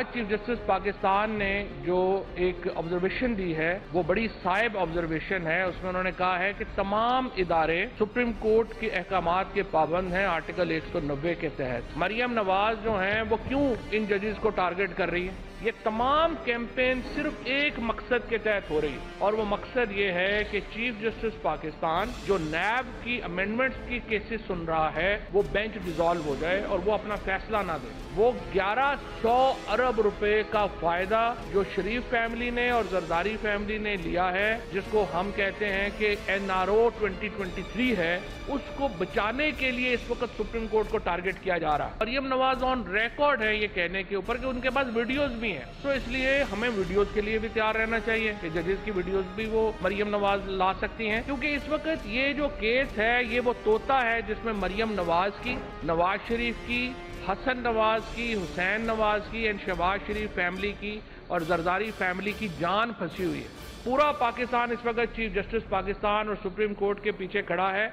आज chief justice Pakistan ने जो एक ऑब्जर्वेशन दी है वो बड़ी साहिब ऑब्जर्वेशन है। उसमें उन्होंने कहा है कि तमाम इदारे सुप्रीम कोर्ट के अहकामात के पाबंद हैं आर्टिकल 190 के तहत। मरियम नवाज जो हैं वो क्यों इन जजेस को टारगेट कर रही है? ये तमाम कैंपेन सिर्फ एक मकसद के तहत हो रही है और वो मकसद ये है कि चीफ जस्टिस पाकिस्तान जो नैब की अमेंडमेंट्स की केसेस सुन रहा है वो बेंच डिसॉल्व हो जाए और वो अपना फैसला ना दे। वो 1100 अरब रुपए का फायदा जो शरीफ फैमिली ने और जरदारी फैमिली ने लिया है, जिसको हम कहते हैं कि NRO 2023 है, उसको बचाने के लिए इस वक्त सुप्रीम कोर्ट को टारगेट किया जा रहा है। मरियम नवाज ऑन रिकॉर्ड है ये कहने के ऊपर कि उनके पास वीडियोस भी हैं, तो इसलिए हमें वीडियोस के लिए भी तैयार रहना चाहिए कि जजेस की वीडियोस भी वो मरियम नवाज ला सकती हैं, क्योंकि इस वक्त ये जो केस है ये वो तोता है जिसमें मरियम नवाज की, नवाज शरीफ की, हसन नवाज की, हुसैन नवाज की एंड शहबाज शरीफ फैमिली की और जरदारी फैमिली की जान फंसी हुई है। पूरा पाकिस्तान इस वक्त चीफ जस्टिस पाकिस्तान और सुप्रीम कोर्ट के पीछे खड़ा है।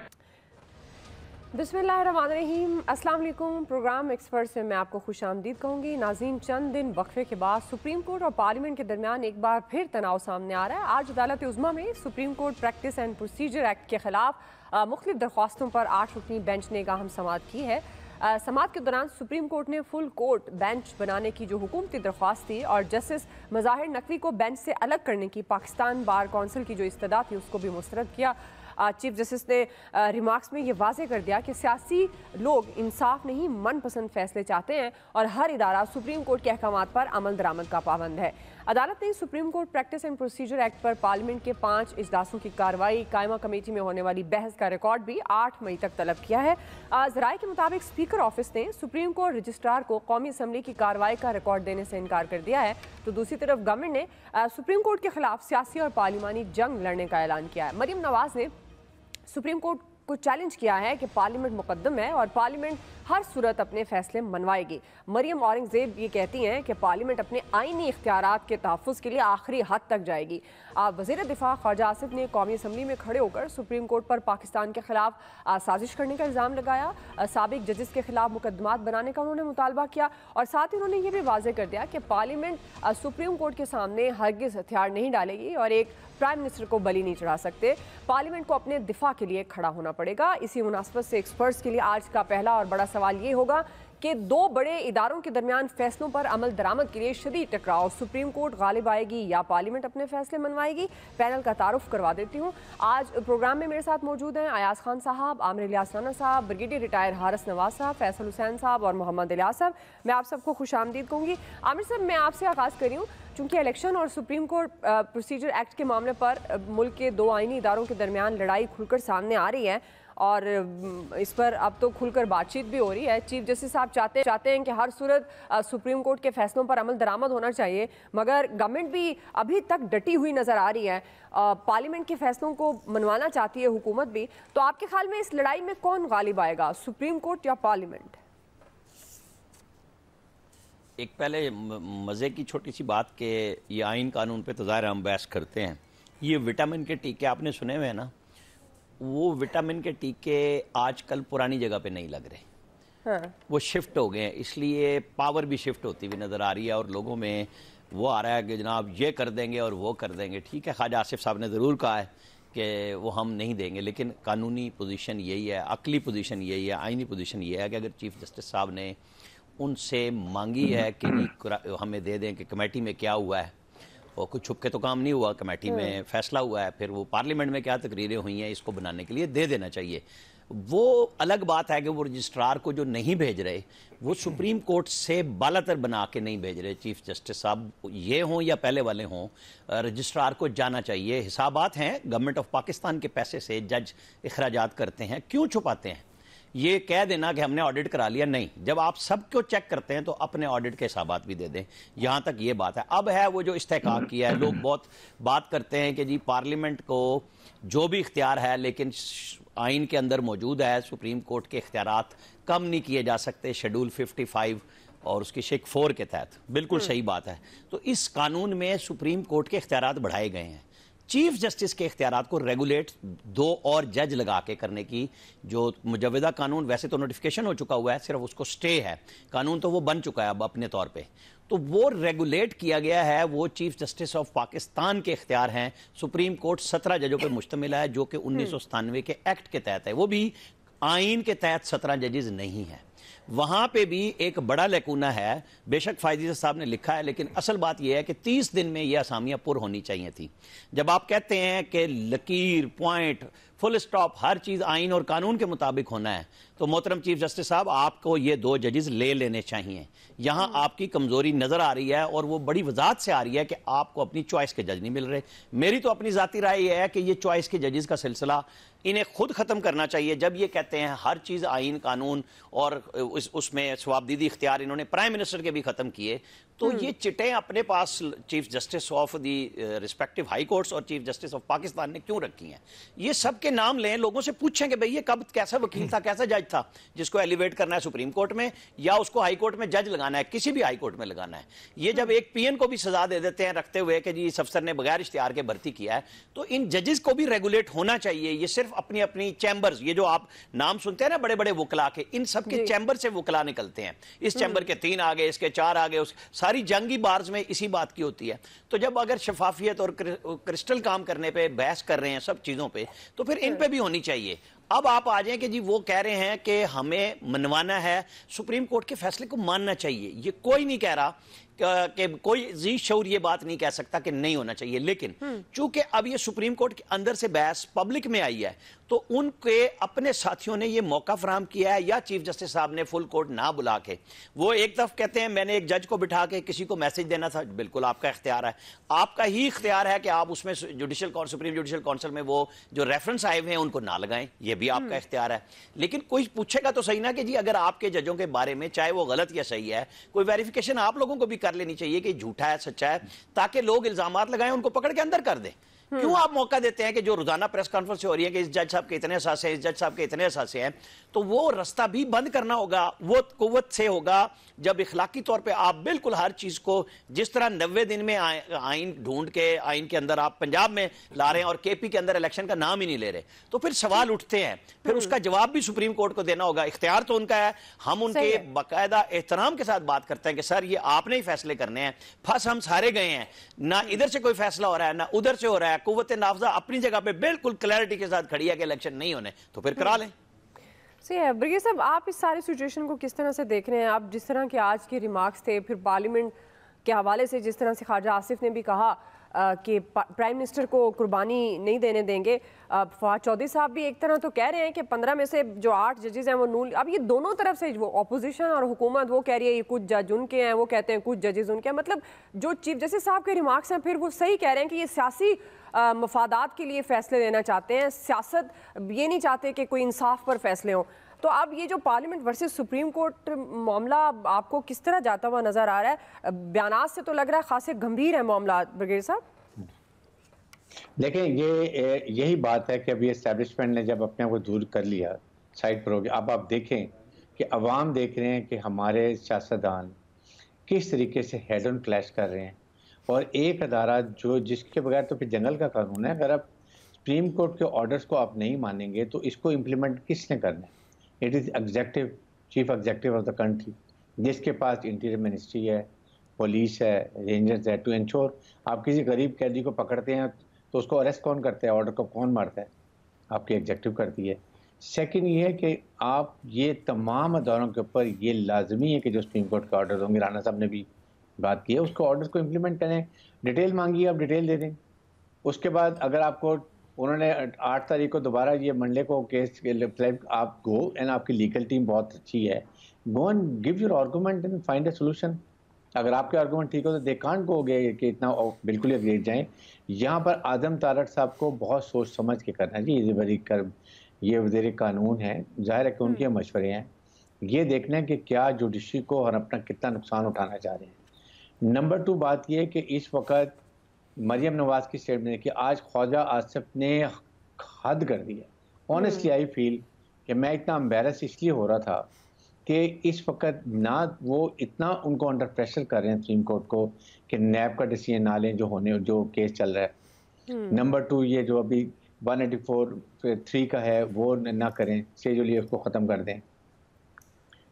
बिस्मिल्लाहिर्रहमानिर्रहीम, अस्सलाम वालेकुम। प्रोग्राम एक्सपर्ट से मैं आपको खुशामदीद कहूँगी। नाज़रीन, चंद दिन वक्फे के बाद सुप्रीम कोर्ट और पार्लियामेंट के दरमियान एक बार फिर तनाव सामने आ रहा है। आज अदालत उज़्मा में supreme court practice and procedure act के खिलाफ मुख्तलिफ दरख्वास्तों पर 8 रुकनी बेंच ने गाहम समाअत की है। समाअत के दौरान सुप्रीम कोर्ट ने फुल कोर्ट बेंच बनाने की जो हुकूमती दरख्वास्त थी और जस्टिस मज़ाहिर नकवी को बेंच से अलग करने की पाकिस्तान बार कौंसिल की जो इस्तदा थी उसको भी मुस्तरद किया। चीफ जस्टिस ने रिमार्क्स में ये वाज़े कर दिया कि सियासी लोग इंसाफ नहीं मनपसंद फैसले चाहते हैं और हर इदारा सुप्रीम कोर्ट के अहकामात पर अमल दरामद का पाबंद है। अदालत ने supreme court practice and procedure act पर पार्लियामेंट के 5 इजलासों की कार्रवाई, कायमा कमेटी में होने वाली बहस का रिकॉर्ड भी 8 मई तक तलब किया है। ज़राए के मुताबिक स्पीकर ऑफिस ने सुप्रीम कोर्ट रजिस्ट्रार को कौमी असम्बली की कार्रवाई का रिकॉर्ड देने से इनकार कर दिया है, तो दूसरी तरफ गवर्नमेंट ने सुप्रीम कोर्ट के खिलाफ सियासी और पार्लिमानी जंग लड़ने का ऐलान किया है। मरियम नवाज ने सुप्रीम कोर्ट को चैलेंज किया है कि पार्लियामेंट मुकद्दम है और पार्लियामेंट हर सूरत अपने फैसले मनवाएगी। मरियम औरंगजेब ये कहती हैं कि पार्लियामेंट अपने आईनी इख्तियारात के तहफ़्फ़ुज़ के लिए आखिरी हद तक जाएगी। वज़ीर दिफा ख्वाजा आसिफ ने कौमी असम्बली में खड़े होकर सुप्रीम कोर्ट पर पाकिस्तान के खिलाफ साजिश करने का इल्ज़ाम लगाया। साबिक जजेस के खिलाफ मुकदमात बनाने का उन्होंने मुतालबा किया और साथ ही उन्होंने ये भी वाज़े कर दिया कि पार्लियामेंट सुप्रीम कोर्ट के सामने हरगिज़ हथियार नहीं डालेगी और एक प्राइम मिनिस्टर को बलि नहीं चढ़ा सकते। पार्लियामेंट को अपने दिफा के लिए खड़ा होना पड़ेगा। इसी मुनासबत से एक्सपर्ट्स के लिए आज का पहला और बड़ा सवाल ये होगा कि 2 बड़े इदारों के दरमियान फैसलों पर अमल दरामद के लिए शदीद टकराव, सुप्रीम कोर्ट गालिब आएगी या पार्लियामेंट अपने फैसले मनवाएगी? पैनल का तारुफ करवा देती हूँ। आज प्रोग्राम में मेरे साथ मौजूद हैं अयाज खान साहब, आमिर इलियास राना साहब, ब्रिगेडियर रिटायर हारिस नवाज साहब, फैसल हुसैन साहब और मोहम्मद इलियास साहब। मैं आप सबको खुशामदीद कहूँगी। आमिर साहब, मैं आपसे आगाज़ कर रही हूँ, चूँकि इलेक्शन और सुप्रीम कोर्ट प्रोसीजर एक्ट के मामले पर मुल्क के 2 आईनी इदारों के दरमियान लड़ाई खुलकर सामने आ रही है और इस पर अब तो खुलकर बातचीत भी हो रही है। चीफ जस्टिस साहब चाहते हैं कि हर सूरत सुप्रीम कोर्ट के फैसलों पर अमल दरामद होना चाहिए, मगर गवर्नमेंट भी अभी तक डटी हुई नज़र आ रही है। पार्लियामेंट के फैसलों को मनवाना चाहती है हुकूमत भी। तो आपके ख्याल में इस लड़ाई में कौन गालिब आएगा, सुप्रीम कोर्ट या पार्लियामेंट? एक पहले मज़े की छोटी सी बात कि ये आइन कानून पे तो ज़ाहिर हम बहस करते हैं। ये विटामिन के टीके आपने सुने हुए हैं ना, वो विटामिन के टीके आजकल पुरानी जगह पे नहीं लग रहे। हाँ। वो शिफ्ट हो गए हैं, इसलिए पावर भी शिफ्ट होती हुई नज़र आ रही है और लोगों में वो आ रहा है कि जनाब ये कर देंगे और वो कर देंगे। ठीक है, ख्वाजा आसिफ साहब ने ज़रूर कहा है कि वो हम नहीं देंगे, लेकिन कानूनी पोजीशन यही है, अकली पोजीशन यही है, आइनी पोजीशन ये है कि अगर चीफ जस्टिस साहब ने उनसे मांगी है कि हमें दे दें कि कमेटी में क्या हुआ है, और कुछ छुप के तो काम नहीं हुआ, कमेटी में फैसला हुआ है, फिर वो पार्लियामेंट में क्या तकरीरें हुई हैं इसको बनाने के लिए दे देना चाहिए। वो अलग बात है कि वो रजिस्ट्रार को जो नहीं भेज रहे, वो सुप्रीम कोर्ट से बालातर बना के नहीं भेज रहे। चीफ जस्टिस साहब ये हों या पहले वाले हों, रजिस्ट्रार को जाना चाहिए। हिसाबात हैं, गवर्नमेंट ऑफ पाकिस्तान के पैसे से जज इखराजात करते हैं, क्यों छुपाते हैं? ये कह देना कि हमने ऑडिट करा लिया, नहीं। जब आप सबको चेक करते हैं तो अपने ऑडिट के हिसाबात भी दे दें। यहाँ तक ये बात है। अब है वो जो इस्तेहकाक किया है, लोग बहुत बात करते हैं कि जी पार्लियामेंट को जो भी इख्तियार है, लेकिन आइन के अंदर मौजूद है, सुप्रीम कोर्ट के इख्तियारात कम नहीं किए जा सकते शेड्यूल 55 और उसकी शेक 4 के तहत। बिल्कुल सही बात है। तो इस कानून में सुप्रीम कोर्ट के इख्तियारात बढ़ाए गए हैं। चीफ जस्टिस के इख्तियारात को रेगुलेट 2 और जज लगा के करने की जो मुजवदा कानून वैसे तो नोटिफिकेशन हो चुका हुआ है, सिर्फ उसको स्टे है, कानून तो वो बन चुका है अब अपने तौर पे, तो वो रेगुलेट किया गया है, वो चीफ जस्टिस ऑफ पाकिस्तान के इख्तियार हैं। सुप्रीम कोर्ट 17 जजों पर मुश्तमिल है जो कि 1997 के एक्ट के तहत है, वो भी आइन के तहत 17 जजेस नहीं है। वहां पे भी एक बड़ा लेकुना है, बेशक फायदी साहब ने लिखा है, लेकिन असल बात यह है कि 30 दिन में यह असामियां पुर होनी चाहिए थी। जब आप कहते हैं कि लकीर, पॉइंट, फुल स्टॉप हर चीज आइन और कानून के मुताबिक होना है, तो मोहतरम चीफ जस्टिस साहब आपको ये 2 जजेस ले लेने चाहिए। यहां आपकी कमजोरी नजर आ रही है और वो बड़ी वजाहत से आ रही है कि आपको अपनी चॉइस के जज नहीं मिल रहे। मेरी तो अपनी जाती राय यह है कि ये चॉइस के जजेस का सिलसिला इन्हें खुद खत्म करना चाहिए। जब ये कहते हैं हर चीज आइन कानून और उसमें सवाबदीदी इख्तियार इन्होंने प्राइम मिनिस्टर के भी खत्म किए, तो ये चिटें अपने पास chief justice of the respective high courts और चीफ जस्टिस ऑफ पाकिस्तान ने क्यों रखी हैं? ये सब के नाम लें, लोगों से पूछें कि भाई ये कब कैसा वकील था, कैसा जज था जिसको एलिवेट करना है सुप्रीम कोर्ट में या उसको हाई कोर्ट में जज लगाना है, किसी भी हाई कोर्ट में लगाना है। ये जब एक पीएन को भी सजा दे देते हैं रखते हुए कि जी इस अफसर ने बगैर इश्तिहार के भर्ती किया है, तो इन जजेस को भी रेगुलेट होना चाहिए। ये सिर्फ अपनी अपनी चैम्बर्स, ये जो आप नाम सुनते हैं ना बड़े बड़े वकला के, इन सब के चैम्बर से वकला निकलते हैं। इस चैम्बर के 3 आ गए, इसके 4 आ गए, सारी जंगी बार्स में इसी बात की होती है। तो जब अगर शफाफियत और क्रिस्टल काम करने पे बहस कर रहे हैं सब चीजों पे, तो फिर इन पे भी होनी चाहिए। अब आप आ जाएं कि जी वो कह रहे हैं कि हमें मनवाना है, सुप्रीम कोर्ट के फैसले को मानना चाहिए। ये कोई नहीं कह रहा कि कोई जी शऊर ये बात नहीं कह सकता कि नहीं होना चाहिए, लेकिन चूंकि अब ये सुप्रीम कोर्ट के अंदर से बहस पब्लिक में आई है, तो उनके अपने साथियों ने ये मौका फराहम किया है या चीफ जस्टिस साहब ने फुल कोर्ट ना बुला के, वो एक तरफ कहते हैं मैंने एक जज को बिठा के किसी को मैसेज देना था, बिल्कुल आपका इख्तियार है, आपका ही इख्तियार है कि आप उसमें सुप्रीम जुडिशल काउंसिल में वो जो रेफरेंस आए हुए हैं उनको ना लगाएं, ये भी आपका इख्तियार है। लेकिन कोई पूछेगा तो सही ना कि जी अगर आपके जजों के बारे में चाहे वो गलत या सही है, कोई वेरिफिकेशन आप लोगों को भी कर लेनी चाहिए कि झूठा है सच्चा है, ताकि लोग इल्जामात लगाएं उनको पकड़ के अंदर कर दें। क्यों आप मौका देते हैं कि जो रोजाना प्रेस कॉन्फ्रेंस हो रही है कि इस जज साहब के इतने असासे हैं, इस जज साहब के इतने असासे हैं, तो वो रास्ता भी बंद करना होगा। वो कुव्वत से होगा जब इखलाकी तौर पे आप बिल्कुल हर चीज को जिस तरह 90 दिन में आइन ढूंढ के आइन के अंदर आप पंजाब में ला रहे हैं और केपी के अंदर इलेक्शन का नाम ही नहीं ले रहे, तो फिर सवाल उठते हैं, फिर उसका जवाब भी सुप्रीम कोर्ट को देना होगा। इख्तियार तो उनका है, हम उनके बाकायदा एहतराम के साथ बात करते हैं कि सर ये आपने ही फैसले करने हैं, फंस हम सारे गए हैं, ना इधर से कोई फैसला हो रहा है ना उधर से हो रहा है, कुव्वत नाफजा अपनी जगह पे बिल्कुल क्लैरिटी के साथ खड़ी है कि इलेक्शन नहीं होने, तो फिर करा लें। सही है ब्रिगेड साहब, आप इस सारी सिचुएशन को किस तरह से देख रहे हैं? आप जिस तरह के आज के रिमार्क्स थे, फिर पार्लियामेंट के हवाले से जिस तरह से ख्वाजा आसिफ ने भी कहा कि प्राइम मिनिस्टर को कुर्बानी नहीं देने देंगे, फवाद चौधरी साहब भी एक तरह तो कह रहे हैं कि 15 में से जो 8 जजेस हैं वो नून, अब ये दोनों तरफ से वो अपोजिशन और हुकूमत वो कह रही है ये कुछ जज उनके हैं, वो कहते हैं कुछ जजेस उनके हैं। मतलब जो चीफ जस्टिस साहब के रिमार्क्स हैं फिर वो सही कह रहे हैं कि ये सियासी मफादात के लिए फैसले लेना चाहते हैं, सियासत ये नहीं चाहते कि कोई इंसाफ पर फैसले हों। तो अब ये जो पार्लियामेंट वर्सेस सुप्रीम कोर्ट मामला आपको किस तरह जाता हुआ नजर आ रहा है? बयानात से तो लग रहा है खासे गंभीर है मामला ब्रिगेड साहब। देखें यही बात है कि अभी एस्टेब्लिशमेंट ने जब अपने आप को दूर कर लिया, साइड पर हो गया, अब आप देखें कि अवाम देख रहे हैं कि हमारे सियासतदान किस तरीके से हेड ऑन क्लैश कर रहे हैं, और एक अदारा जो जिसके बगैर तो फिर जंगल का कानून है, अगर आप सुप्रीम कोर्ट के ऑर्डर्स को आप नहीं मानेंगे तो इसको इम्प्लीमेंट किसने करना है? It is executive, chief executive of the country, जिसके पास इंटीरियर मिनिस्ट्री है, पुलिस है, रेंजर्स है, टू इंश्योर आप किसी गरीब कैदी को पकड़ते हैं तो उसको अरेस्ट कौन करता है, ऑर्डर को कौन मारता है? आपकी एग्जेक्टिव करती है। सेकंड ये है कि आप ये तमाम अदारों के ऊपर ये लाजमी है कि जो सुप्रीम कोर्ट के ऑर्डर होंगे, राना साहब ने भी बात की है, उसको ऑर्डर्स को इम्प्लीमेंट करें। डिटेल मांगी आप डिटेल दे दें, उसके बाद अगर आपको उन्होंने 8 तारीख को दोबारा ये मंडे को केस आप गो एंड आपकी लीगल टीम बहुत अच्छी है, go and give your argument and find a solution. अगर आपके आर्गूमेंट ठीक हो तो दे कांट गो गए कि इतना बिल्कुल ही गिर जाएं। यहाँ पर आजम तारड़ साहब को बहुत सोच समझ के करना जी, ये वज़ीर कानून है, जाहिर है कि उनके मशवरे हैं, ये देखना है कि क्या जुडिशरी को और अपना कितना नुकसान उठाना चाह रहे हैं। नंबर 2 बात ये है कि इस वक्त मरियम नवाज की स्टेटमेंट कि आज ख्वाजा आसिफ ने हद कर दी है। ऑनेस्टली आई फील कि मैं इतना एम्बेरस इसलिए हो रहा था कि इस वक्त ना वो इतना उनको अंडर प्रेशर कर रहे हैं सुप्रीम कोर्ट को कि नैब का डिसीजन ना लें जो केस चल रहा है, नंबर 2, ये जो अभी 184(3) का है वो ना करें, शेड्यूल उसको ख़त्म कर दें।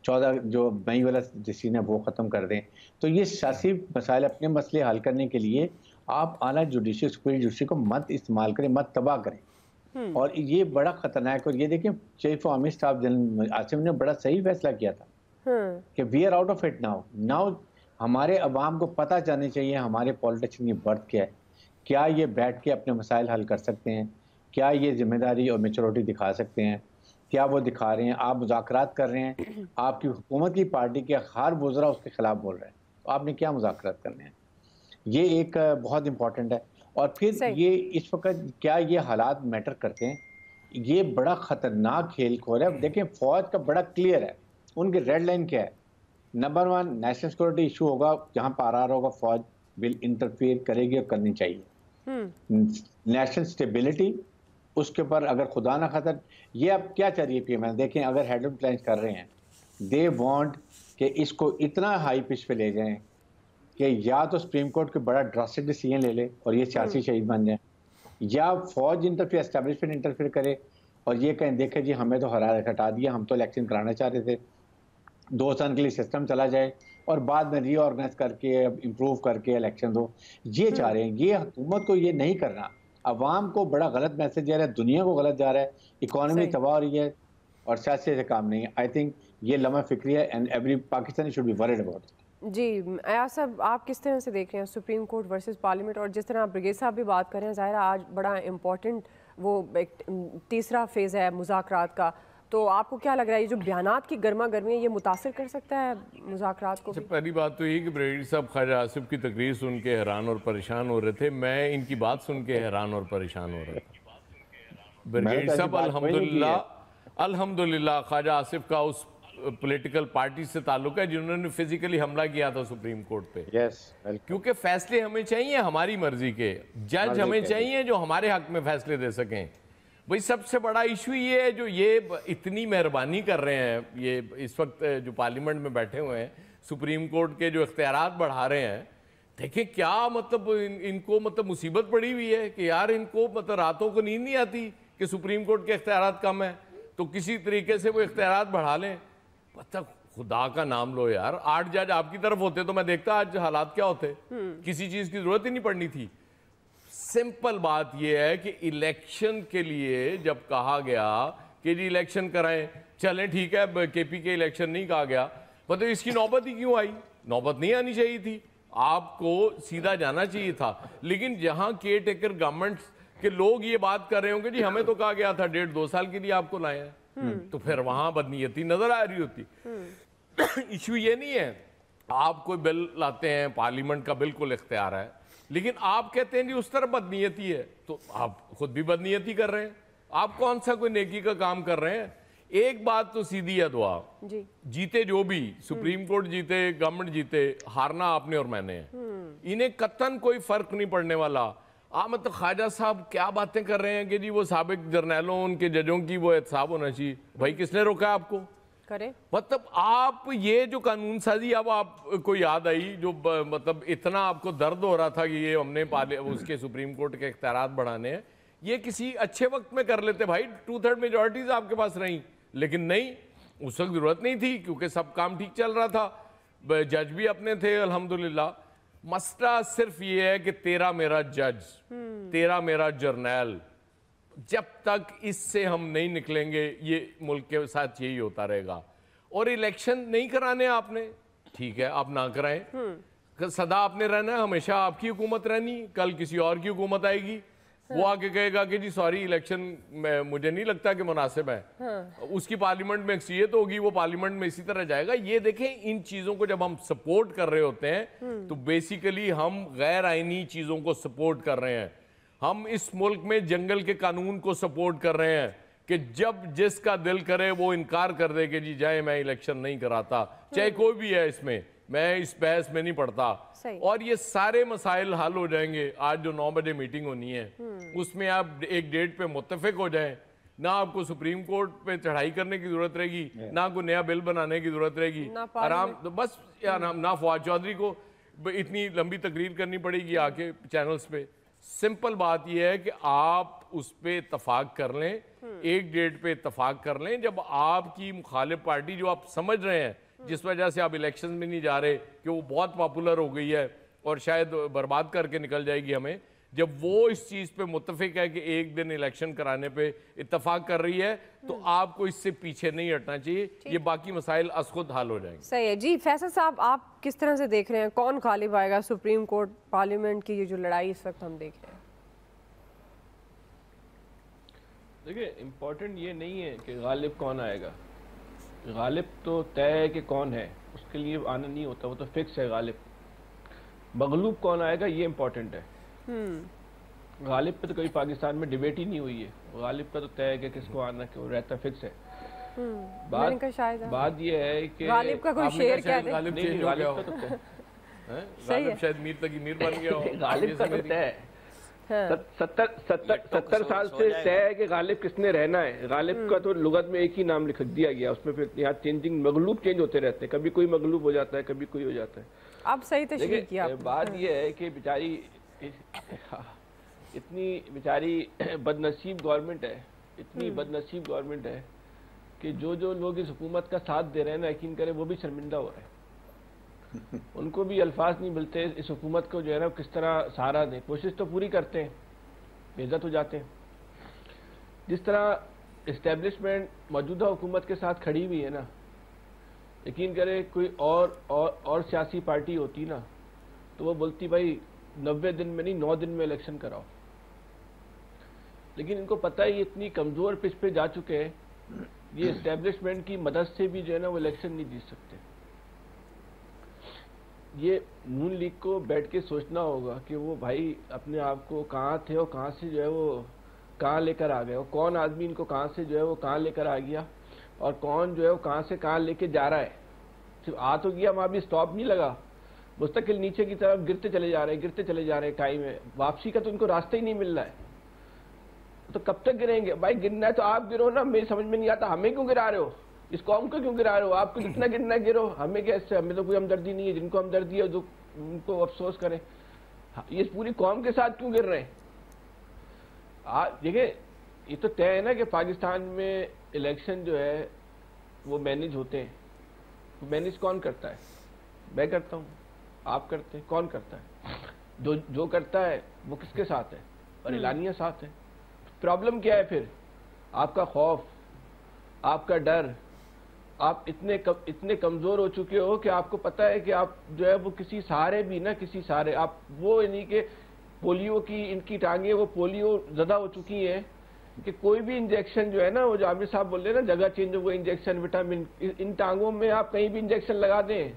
14 जो मई वाला डिसीजन है वो ख़त्म कर दें। तो ये सियासी मसाइल, अपने मसले हल करने के लिए आप आला जुडिशरी, सुप्रीम जुडिशरी को मत इस्तेमाल करें, मत तबाह करें। और ये बड़ा ख़तरनाक। और ये देखिए, chief of army staff general Asim ने बड़ा सही फैसला किया था कि we are out of it now हमारे अवाम को पता जानी चाहिए हमारे पॉलिटिशियन की बर्थ क्या है, क्या ये बैठ के अपने मसाइल हल कर सकते हैं, क्या ये जिम्मेदारी और मेच्योरिटी दिखा सकते हैं, क्या वो दिखा रहे हैं। आप मुज़ाकरात कर रहे हैं, आपकी हुकूमत की पार्टी के हर वज़रा उसके खिलाफ बोल रहे हैं, तो आपने क्या मुज़ाकरात करने हैं। ये एक बहुत इंपॉर्टेंट है। और फिर ये इस वक्त क्या ये हालात मैटर करते हैं, ये बड़ा ख़तरनाक खेल खोल है। देखें, फ़ौज का बड़ा क्लियर है, उनकी रेड लाइन क्या है। नंबर 1, नेशनल सिक्योरिटी इशू होगा, जहाँ पर आ होगा फौज विल इंटरफेयर करेगी और करनी चाहिए। नेशनल स्टेबिलिटी, उसके ऊपर अगर खुदा ना खतर, ये अब क्या चाहिए पीएम, देखें अगर हेडलाइन प्लान कर रहे हैं, दे वांट कि इसको इतना हाई पिच पे ले जाएं कि या तो सुप्रीम कोर्ट के बड़ा ड्रास्टिक डिसीजन ले ले और ये सियासी शहीद बन जाए, या फौज इंटरफेयर, एस्टेब्लिशमेंट इंटरफेयर करे और ये कहें देखें जी हमें तो हटा दिया, हम तो इलेक्शन कराना चाह रहे थे, 2 साल के लिए सिस्टम चला जाए और बाद में रीऑर्गेनाइज करके इम्प्रूव करके इलेक्शन दो। ये चाह रहे हैं। ये हुकूमत को ये नहीं करना, अवाम को बड़ा गलत मैसेज जा रहा है, दुनिया को गलत जा रहा है, इकोनॉमी तबाह हो रही है और सियासी से काम नहीं है। आई थिंक ये लम्हा फिक्री है and every Pakistani should be worried about it. जी अयाज साहब, आप किस तरह से देख रहे हैं सुप्रीम कोर्ट वर्सेस पार्लियामेंट, और जिस तरह आप ब्रिगेड साहब भी बात कर रहे हैं, ज़ाहिर आज बड़ा इम्पोर्टेंट वो एक तीसरा फेज़ है मुज़ाकरात का, तो आपको क्या लग रहा है ये जो बयानात की गर्मा गर्मी है ये मुतासर कर सकता है मुज़ाकरात को? पहली बात तो ये कि ब्रिगेड साहब ख्वाजा आसिफ की तकरीर सुन के हैरान और परेशान हो रहे थे, मैं इनकी बात सुन के हैरान और परेशान हो रहा था। ब्रिगेड साहब अल्हम्दुलिल्लाह ख्वाजा आसिफ का उस पॉलिटिकल पार्टी से ताल्लुक है जिन्होंने फिजिकली हमला किया था सुप्रीम कोर्ट पे। क्योंकि फैसले हमें चाहिए हमारी मर्जी के, जज हमें चाहिए जो हमारे हक में फैसले दे सकें। भाई सबसे बड़ा इशू ये है, जो ये इतनी मेहरबानी कर रहे हैं, ये इस वक्त जो पार्लियामेंट में बैठे हुए हैं, सुप्रीम कोर्ट के जो इख्तियारात बढ़ा रहे हैं, देखिए क्या मतलब इनको मतलब मुसीबत पड़ी हुई है कि यार इनको मतलब रातों को नींद नहीं आती कि सुप्रीम कोर्ट के इख्तियारात कम है, तो किसी तरीके से वो इख्तियारात बढ़ा लें। मतलब खुदा का नाम लो यार, 8 जज आपकी तरफ होते तो मैं देखता आज हालात क्या होते, किसी चीज की जरूरत ही नहीं पड़नी थी। सिंपल बात यह है कि इलेक्शन के लिए जब कहा गया कि जी इलेक्शन कराएं, चलें ठीक है, केपी के इलेक्शन नहीं कहा गया, मतलब इसकी नौबत ही क्यों आई? नौबत नहीं आनी चाहिए थी, आपको सीधा जाना चाहिए था। लेकिन जहां केयर टेकर गवर्नमेंट के लोग ये बात कर रहे होंगे जी हमें तो कहा गया था 1.5-2 साल के लिए आपको लाए हैं, तो फिर वहां बदनीयती नजर आ रही होती। इशू ये नहीं है आप कोई बिल लाते हैं, पार्लियामेंट का बिल्कुल इख्तियार है, लेकिन आप कहते हैं जी उस तरफ बदनीयती है, तो आप खुद भी बदनीयती कर रहे हैं। आप कौन सा कोई नेकी का काम कर रहे हैं? एक बात तो सीधी है दुआ, जीते जो भी, सुप्रीम कोर्ट जीते, गवर्नमेंट जीते, हारना आपने और मैंने है, इन्हें कतन कोई फर्क नहीं पड़ने वाला। आप मतलब ख्वाजा साहब क्या बातें कर रहे हैं कि जी वो साबिक जर्नैलों, उनके जजों की वो एहतसाब होना चाहिए। भाई किसने रोका आपको? करें मतलब आप ये जो कानून साजी अब आपको याद आई, जो मतलब इतना आपको दर्द हो रहा था कि ये हमने उसके सुप्रीम कोर्ट के इख्तियारात बढ़ाने हैं, ये किसी अच्छे वक्त में कर लेते भाई, 2/3 मेजॉरिटीज आपके पास रही, लेकिन नहीं, उस वक्त जरूरत नहीं थी क्योंकि सब काम ठीक चल रहा था, जज भी अपने थे अल्हम्दुलिल्लाह। मसला सिर्फ ये है कि तेरा मेरा जज, तेरा मेरा जर्नैल, जब तक इससे हम नहीं निकलेंगे ये मुल्क के साथ यही होता रहेगा। और इलेक्शन नहीं कराने आपने, ठीक है आप ना कराएं, सदा आपने रहना है, हमेशा आपकी हुकूमत रहनी, कल किसी और की हुकूमत आएगी, वो आके कहेगा कि जी सॉरी इलेक्शन में मुझे नहीं लगता कि मुनासिब है, उसकी पार्लियामेंट में अक्सरियत होगी, वो पार्लियामेंट में इसी तरह जाएगा। ये देखें, इन चीजों को जब हम सपोर्ट कर रहे होते हैं तो बेसिकली हम गैर आईनी चीजों को सपोर्ट कर रहे हैं। हम इस मुल्क में जंगल के कानून को सपोर्ट कर रहे हैं कि जब जिसका दिल करे वो इनकार कर दे कि जी जाए मैं इलेक्शन नहीं कराता, चाहे कोई भी है, इसमें मैं इस बहस में नहीं पड़ता, और ये सारे मसाइल हल हो जाएंगे। आज जो 9 बजे मीटिंग होनी है उसमें आप एक डेट पे मुत्तफिक हो जाएं, ना आपको सुप्रीम कोर्ट पे चढ़ाई करने की जरूरत रहेगी, ना कोई नया बिल बनाने की जरूरत रहेगी, आराम तो बस या ना फवाद चौधरी को इतनी लंबी तकरीर करनी पड़ेगी आके चैनल्स पे, सिंपल बात यह है कि आप उस पर इतफाक कर लें, एक डेट पे इतफाक कर लें। जब आपकी मुखालिफ पार्टी, जो आप समझ रहे हैं जिस वजह से आप इलेक्शन में नहीं जा रहे कि वो बहुत पॉपुलर हो गई है और शायद बर्बाद करके निकल जाएगी हमें, जब वो इस चीज पे मुत्तफिक है कि एक दिन इलेक्शन कराने पे इत्तेफाक कर रही है, तो आपको इससे पीछे नहीं हटना चाहिए। ये बाकी मसाइल खुद हल हो जाएंगे। सही है जी। फैसल साहब, आप किस तरह से देख रहे हैं, कौन गालिब आएगा सुप्रीम कोर्ट पार्लियामेंट की ये जो लड़ाई इस वक्त हम देख रहे हैं? देखिए, इम्पोर्टेंट ये नहीं है कि गालिब कौन आएगा, गालिब तो तय है कि कौन है, उसके लिए आना नहीं होता, वो तो फिक्स है गालिब। मगलूब कौन आएगा ये इम्पोर्टेंट है। गालिब पे तो कभी पाकिस्तान में डिबेट ही नहीं हुई है, गालिब का तो तय है कि किसको आना, क्यों रहता फिक्स है। बात ये है कि गालिब का कोई शेर क्या है? गालिब चेंज हो गया हो, गालिब शायद मीर तक मीर बन गया हो। गालिब का तो तय है, 70 साल से तय है कि गालिब किसने रहना है। गालिब का तो लुगत में एक ही नाम लिख दिया गया, उसमें फिर यहाँ चेंजिंग, मगलूब चेंज होते रहते हैं, कभी कोई मगलूब हो जाता है, कभी कोई हो जाता है। आप सही तशरीह किया। बात ये है कि बेचारी इतनी बेचारी बदनसीब गवर्नमेंट है, इतनी बदनसीब गवर्नमेंट है कि जो लोग इस हुकूमत का साथ दे रहे हैं ना, यकीन करें वो भी शर्मिंदा हो रहे हैं। उनको भी अल्फाज नहीं मिलते इस हुकूमत को जो है ना किस तरह सहारा दें। कोशिश तो पूरी करते हैं, बेइज्जत हो जाते हैं। जिस तरह इस्टेब्लिशमेंट मौजूदा हुकूमत के साथ खड़ी हुई है ना, यकीन करें कोई और सियासी पार्टी होती ना तो वो बोलती भाई 90 दिन में नहीं 9 दिन में इलेक्शन कराओ। लेकिन इनको पता है ये इतनी कमजोर पिच पे जा चुके हैं, ये इस्टेब्लिशमेंट की मदद से भी जो है ना वो इलेक्शन नहीं जीत सकते। ये नून लीग को बैठ के सोचना होगा कि वो भाई अपने आप को कहाँ थे और कहाँ से जो है वो कहाँ लेकर आ गए, और कौन आदमी इनको कहाँ से जो है वो कहाँ लेकर आ गया, और कौन जो है वो कहाँ से कहाँ लेके जा रहा है। सिर्फ आ तो गया, वहाँ भी स्टॉप नहीं लगा, मुस्तकिल नीचे की तरफ गिरते चले जा रहे हैं। टाइम है, वापसी का तो इनको रास्ता ही नहीं मिल रहा है। तो कब तक गिरेंगे भाई? गिरना है तो आप गिरो ना, मेरी समझ में नहीं आता हमें क्यों गिरा रहे हो, इस कौम को क्यों गिरा रहे हो? आपको जितना गिरना है गिरो, हमें कैसे? हमें तो कोई हमदर्दी नहीं है। जिनको हमदर्दी है उनको अफसोस करें, ये पूरी कौम के साथ क्यों गिर रहे हैं? देखिए, ये तो तय है ना कि पाकिस्तान में इलेक्शन जो है वो मैनेज होते हैं। तो मैनेज कौन करता है? मैं करता हूँ, आप करते हैं, कौन करता है? जो करता है वो किसके साथ है? और एलानिया साथ है। प्रॉब्लम क्या है फिर? आपका खौफ, आपका डर, आप इतने कमजोर हो चुके हो कि आपको पता है कि आप जो है वो किसी सहारे भी ना, किसी सहारे आप वो यानी कि पोलियो की इनकी टांगे वो पोलियो ज़्यादा हो चुकी हैं कि कोई भी इंजेक्शन जो है ना, वो जो आमिर साहब बोल रहे हैं ना, जगह चेंज हो गई, इंजेक्शन विटामिन, इन टांगों में आप कहीं भी इंजेक्शन लगा दें,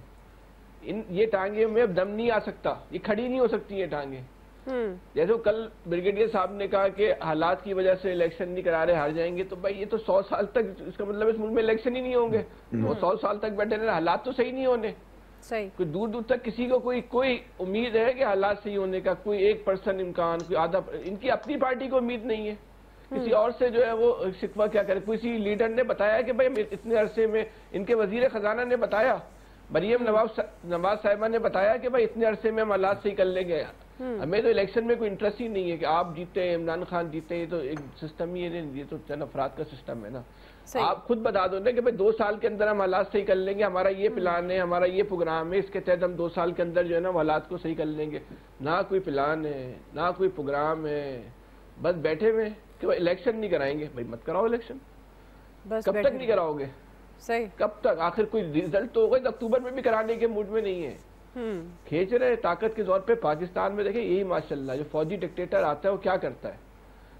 ये टांगे में अब दम नहीं आ सकता, ये खड़ी नहीं हो सकती ये टांगे। जैसे कल ब्रिगेडियर साहब ने कहा कि हालात की वजह से इलेक्शन नहीं करा रहे, हार जाएंगे, तो भाई ये तो 100 साल तक, इसका मतलब इस मुल्क में इलेक्शन ही नहीं होंगे। तो 100 साल तक बैठे रहे, हालात तो सही नहीं होने। सही, कोई दूर तक किसी को कोई उम्मीद है कि हालात सही होने का? कोई 1% इम्कान, कोई आधा। इनकी अपनी पार्टी को उम्मीद नहीं है, किसी और से जो है वो शिकवा क्या करे? किसी लीडर ने बताया कि भाई इतने अरसे में, इनके वजीर खजाना ने बताया, मरियम नवाज साहिबा ने बताया कि भाई इतने अरसे में हम हालात सही कर लेंगे। हमें तो इलेक्शन में कोई इंटरेस्ट ही नहीं है कि आप जीते, इमरान खान जीते, ये तो एक सिस्टम ही है, ये तो चंद अफराद का सिस्टम है ना। आप खुद बता दो ना कि भाई 2 साल के अंदर हम हालात सही कर लेंगे, हमारा ये प्लान है, हमारा ये प्रोग्राम है, इसके तहत हम 2 साल के अंदर जो है ना हालात को सही कर लेंगे। ना कोई प्लान है, ना कोई प्रोग्राम है, बस बैठे हुए कि भाई इलेक्शन नहीं कराएंगे। भाई मत कराओ इलेक्शन, कब तक नहीं कराओगे? सही, कब तक? आखिर कोई रिजल्ट तो होगा, अक्टूबर में भी कराने के मूड में नहीं है। खींच रहे ताकत के जोर पे। पाकिस्तान में देखें यही माशाल्लाह, जो फौजी डिक्टेटर आता है वो क्या करता है?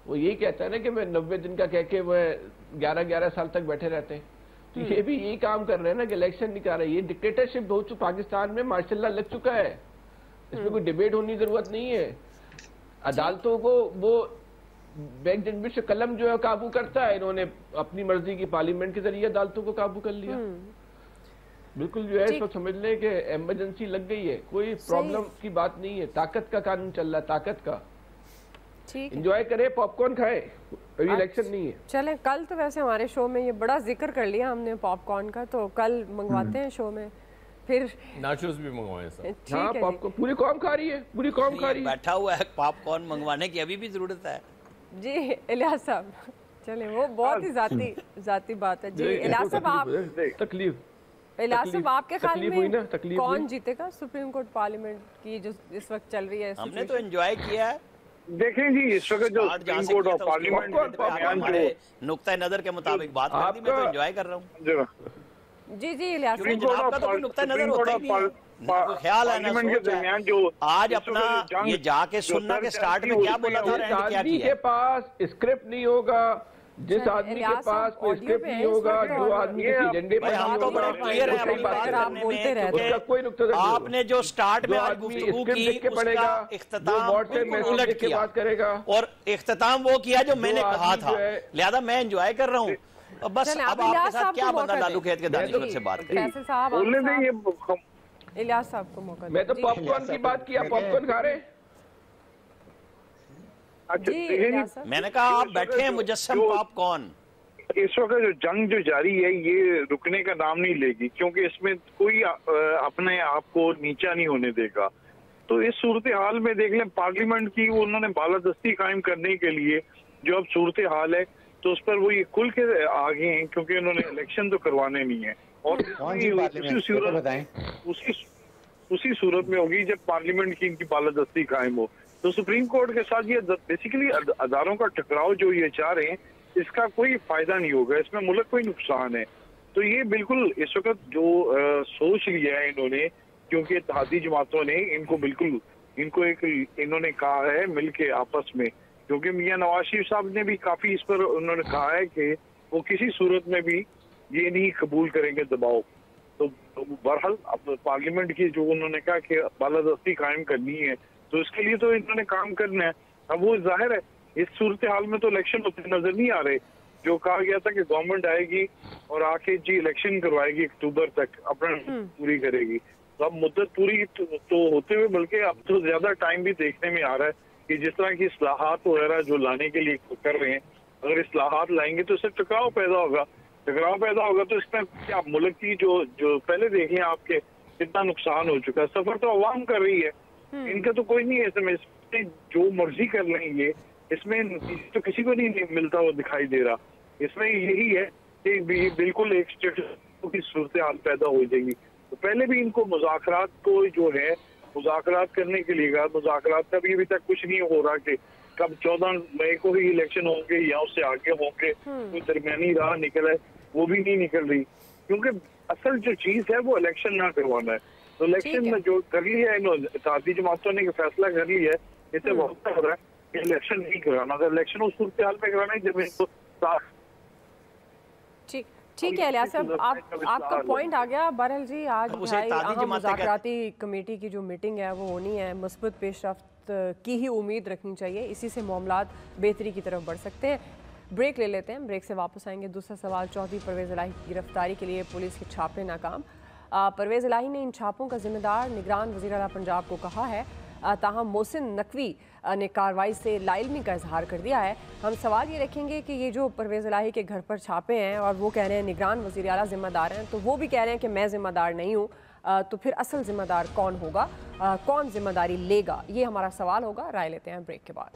वो यही कहता है ना कि मैं 90 दिन का कह के वो 11-11 साल तक बैठे रहते हैं। तो ये भी यही काम कर रहे हैं ना कि इलेक्शन नहीं कर रहे। ये डिक्टेटरशिप हो चुका पाकिस्तान में, माशाल्लाह लग चुका है, इसमें कोई डिबेट होने की जरूरत नहीं है। अदालतों को वो बैक जजमेंट से कलम जो है काबू करता है, इन्होंने अपनी मर्जी की पार्लियामेंट के जरिए अदालतों को काबू कर लिया। बिल्कुल जो है इसको समझ लें कि इमरजेंसी लग गई है, कोई प्रॉब्लम की बात नहीं है, ताकत का कानून चल रहा है, ताकत का। एंजॉय करे, पॉपकॉर्न खाए, अभी इलेक्शन नहीं है। चलें, कल तो वैसे हमारे शो में ये बड़ा जिक्र कर लिया हमने पॉपकॉर्न का, तो कल मंगवाते हैं शो में, फिर नाचोस भी मंगवाए सब। हाँ, पॉपकॉर्न पूरी कौम खा रही है, पूरी कौम खा रही है। बैठा हुआ है, पॉपकॉर्न मंगवाने की अभी भी जरूरत है जी। इलियास साहब चले, वो बहुत ही जाती बात है जी। इलियास साहब आप इलियास साहब आपके ख्याल में कौन जीतेगा सुप्रीम कोर्ट पार्लियामेंट की जो इस वक्त चल रही है? हमने तो एंजॉय किया है। देखें जी, इस वक्त जो सुप्रीम कोर्ट और पार्लियामेंट नुक्ता नजर के मुताबिक बात कर दी, मैं तो एंजॉय कर रहा हूँ। जी जी इलियास साहब, आपका तो कोई नुक्ता नजर होता ही नहीं है। ख्याल है ना, के दरमियान जो आज अपना ये जाके सुनना के स्टार्ट में क्या बोला था और एंड क्या किया। के पास स्क्रिप्ट नहीं होगा, जिस आदमी के पास कोई स्क्रिप्ट नहीं होगा, जो आदमी के एजेंडे पर नहीं होगा, क्लियर है उसका कोई नुक्ता। आपने जो स्टार्ट में आज गुफ्तगू की उसका इख्तिताम उलट के बात करेगा और इख्तिताम वो किया जो मैंने कहा था, लिहाजा मैं एंजॉय कर रहा हूँ। बस अब आपके साथ क्या बंदा लालू खेत के दानिश्वर से बात करें। इलियास साहब को मौका। मैं तो पॉपकॉर्न की बात किया, पॉपकॉर्न खा रहे। अच्छा, मैंने कहा आप बैठे हैं मुजस्सम पॉपकॉर्न। इस वक्त जो जंग जो जारी है ये रुकने का नाम नहीं लेगी, क्योंकि इसमें कोई अपने आप को नीचा नहीं होने देगा। तो इस सूरत हाल में देख लें, पार्लियामेंट की उन्होंने बालादस्ती कायम करने के लिए जो अब सूरत हाल है, तो उस पर वो ये खुल के आगे हैं, क्योंकि उन्होंने इलेक्शन तो करवाने नहीं है। और उसी सूरत में होगी जब पार्लियामेंट की इनकी बालादस्ती कायम हो। तो सुप्रीम कोर्ट के साथ ये बेसिकली अदारों का टकराव जो ये चाह रहे हैं, इसका कोई फायदा नहीं होगा, इसमें मुल्क को ही नुकसान है। तो ये बिल्कुल इस वक्त जो सोच लिया है इन्होंने, क्योंकि इत्तेहादी जमातों ने इनको इन्होंने कहा है मिलके आपस में, क्योंकि मियां नवाज शरीफ साहब ने भी काफी इस पर उन्होंने कहा है कि वो किसी सूरत में भी ये नहीं कबूल करेंगे दबाव। तो बहरहाल अब पार्लियामेंट की जो उन्होंने कहा कि बालादस्ती कायम करनी है, तो इसके लिए तो इन्होंने काम करना है। अब वो जाहिर है इस सूरत हाल में तो इलेक्शन होते नजर नहीं आ रहे। जो कहा गया था कि गवर्नमेंट आएगी और आके जी इलेक्शन करवाएगी, अक्टूबर तक अपना पूरी करेगी। तो अब मुद्दत पूरी तो होते हुए, बल्कि अब तो ज्यादा टाइम भी देखने में आ रहा है कि जिस तरह की इस्लाहात वगैरह जो लाने के लिए कर रहे हैं, अगर इस्लाहात लाएंगे तो इससे टकराव पैदा होगा तो इसमें क्या मुल्क की जो पहले देख लें आपके कितना नुकसान हो चुका है। सफर तो अवाम कर रही है, इनका तो कोई नहीं है इसमें जो मर्जी कर लेंगे, इसमें तो किसी को नहीं मिलता हुआ दिखाई दे रहा। इसमें यही है कि बिल्कुल एक स्टेटस की सूरत हाल पैदा हो जाएगी। तो पहले भी इनको मुज़ाकरात को जो है मुज़ाकरात करने के लिए, मुज़ाकरात का भी अभी तक कुछ नहीं हो रहा कि कब 14 मई को ही इलेक्शन होंगे या उससे आगे होंगे, कोई दरमियानी राह निकल है, वो भी नहीं निकल रही। क्योंकि असल जो चीज है वो इलेक्शन ना करवाना है। तो इलेक्शन में जो कर लिया है इत्तेहादी जमातों ने फैसला कर लिया है, इससे बहुत हो रहा है कि इलेक्शन नहीं कराना। अगर इलेक्शन उस सूरत हाल में कराना है जब इनको ठीक है इलियास साहब, आपका पॉइंट आ गया। बहरहाल जी, आज मुज़ाकराती कमेटी की जो मीटिंग है वो होनी है, मुस्बत पेशरफ्त की ही उम्मीद रखनी चाहिए, इसी से मामलात बेहतरी की तरफ बढ़ सकते हैं। ब्रेक ले लेते हैं, ब्रेक से वापस आएंगे। दूसरा सवाल, चौधरी परवेज़ इलाही की गिरफ्तारी के लिए पुलिस के छापे नाकाम। परवेज़ इलाही ने इन छापों का जिम्मेदार निगरान वज़ीर आला पंजाब को कहा है, ताहम मोहसिन नकवी ने कार्रवाई से लाइल्मी का इजहार कर दिया है। हम सवाल ये रखेंगे कि ये जो परवेज़ इलाही के घर पर छापे हैं और वो कह रहे हैं निगरान वज़ीर आला ज़िम्मेदार हैं, तो वो भी कह रहे हैं कि मैं ज़िम्मेदार नहीं हूँ, तो फिर असल ज़िम्मेदार कौन होगा, कौन जिम्मेदारी लेगा, ये हमारा सवाल होगा। राय लेते हैं ब्रेक के बाद।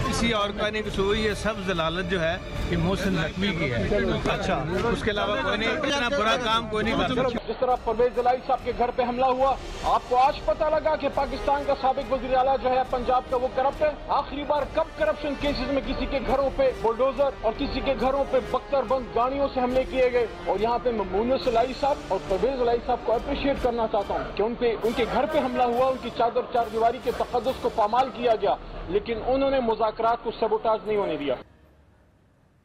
किसी और का नहीं कुछ हुई, ये सब जलालत जो है कि मोहसिन नकवी की है। अच्छा, उसके अलावा कोई नहीं, इतना बुरा काम कोई नहीं कर सकता। जिस तरह परवेज़ इलाही साहब के घर पे हमला हुआ, आपको आज पता लगा कि पाकिस्तान का साबिक वज़ीर आला जो है पंजाब का वो करप्ट है। आखिरी बार कब करप्शन केसेस में किसी के घरों पे बुलडोजर और किसी के घरों पे बख्तरबंद गाड़ियों से हमले किए गए। और यहाँ पे मोहसिन इलाही साहब और परवेज़ इलाही साहब को अप्रिशिएट करना चाहता हूँ कि उनके घर पे हमला हुआ, उनकी चादर चारदीवारी के तक़द्दुस को पामाल किया गया, लेकिन उन्होंने मुज़ाकरात को सबोटाज नहीं होने दिया।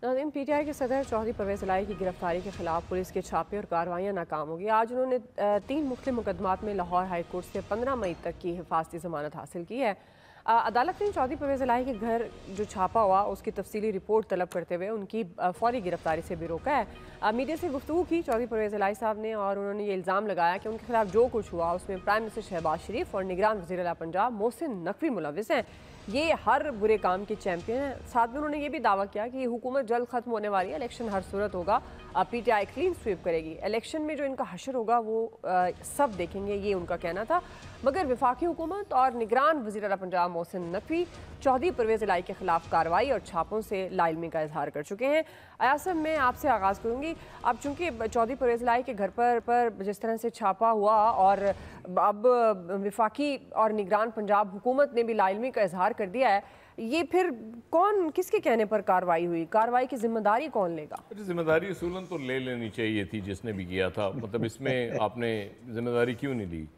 नाज़रीन, पीटीआई के सदर चौधरी परवेज़ इलाही की गिरफ्तारी के खिलाफ पुलिस के छापे और कार्रवाइयाँ नाकाम हो गई। आज उन्होंने 3 मुख्तलिफ मुकदमात में लाहौर हाई कोर्ट से 15 मई तक की हिफाजती ज़मानत हासिल की है। अदालत ने चौधरी परवेज़ इलाही के घर जो छापा हुआ उसकी तफसीली रिपोर्ट तलब करते हुए उनकी फौरी गिरफ्तारी से भी रोका है। मीडिया से गुफ्तगू की चौधरी परवेज़ इलाही साहब ने और उन्होंने ये इल्ज़ाम लगाया कि उनके खिलाफ जो कुछ हुआ उसमें प्राइम मिनिस्टर शहबाज शरीफ और निगरान वज़ीर आला पंजाब मोहसिन नकवी मुलव्विस हैं। ये हर बुरे काम के चैंपियन हैं। साथ में उन्होंने ये भी दावा किया कि ये हुकूमत जल्द ख़त्म होने वाली है, इलेक्शन हर सूरत होगा, PTI क्लीन स्वीप करेगी, इलेक्शन में जो इनका हशर होगा वो सब देखेंगे, ये उनका कहना था। मगर वफाकी हुकूमत और निगरान वज़ीर आला पंजाब मोहसिन नकवी चौधरी परवेज़ इलाही के खिलाफ कार्रवाई और छापों से लाइलमी का इजहार कर चुके हैं। आयासम, मैं आपसे आगाज़ करूँगी। अब चूँकि चौधरी परवेज़ इलाही के घर पर जिस तरह से छापा हुआ और अब वफाकी और निगरान पंजाब हुकूमत ने भी लाइलमी का इजहार कर दिया है, ये फिर कौन, किसके कहने पर कार्रवाई हुई? कार्रवाई की जिम्मेदारी कौन लेगा? जिम्मेदारी असूलन तो ले लेनी चाहिए थी जिसने भी किया था, मतलब इसमें आपने जिम्मेदारी क्यों नहीं ली?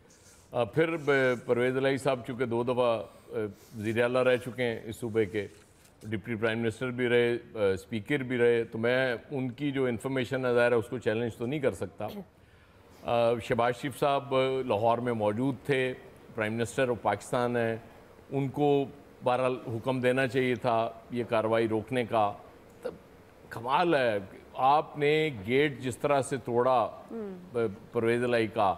फिर परवेज़ इलाही साहब चूँकि 2 दफ़ा वज़ीर आला रह चुके हैं इस सूबे के, डिप्टी प्राइम मिनिस्टर भी रहे, स्पीकर भी रहे, तो मैं उनकी जो इन्फॉर्मेशन है ज़ाहिर है उसको चैलेंज तो नहीं कर सकता। शहबाज शरीफ साहब लाहौर में मौजूद थे, प्राइम मिनिस्टर ऑफ पाकिस्तान हैं, उनको बहरहाल हुक्म देना चाहिए था ये कार्रवाई रोकने का। तब कमाल है, आपने गेट जिस तरह से तोड़ा परवेज़ इलाही का,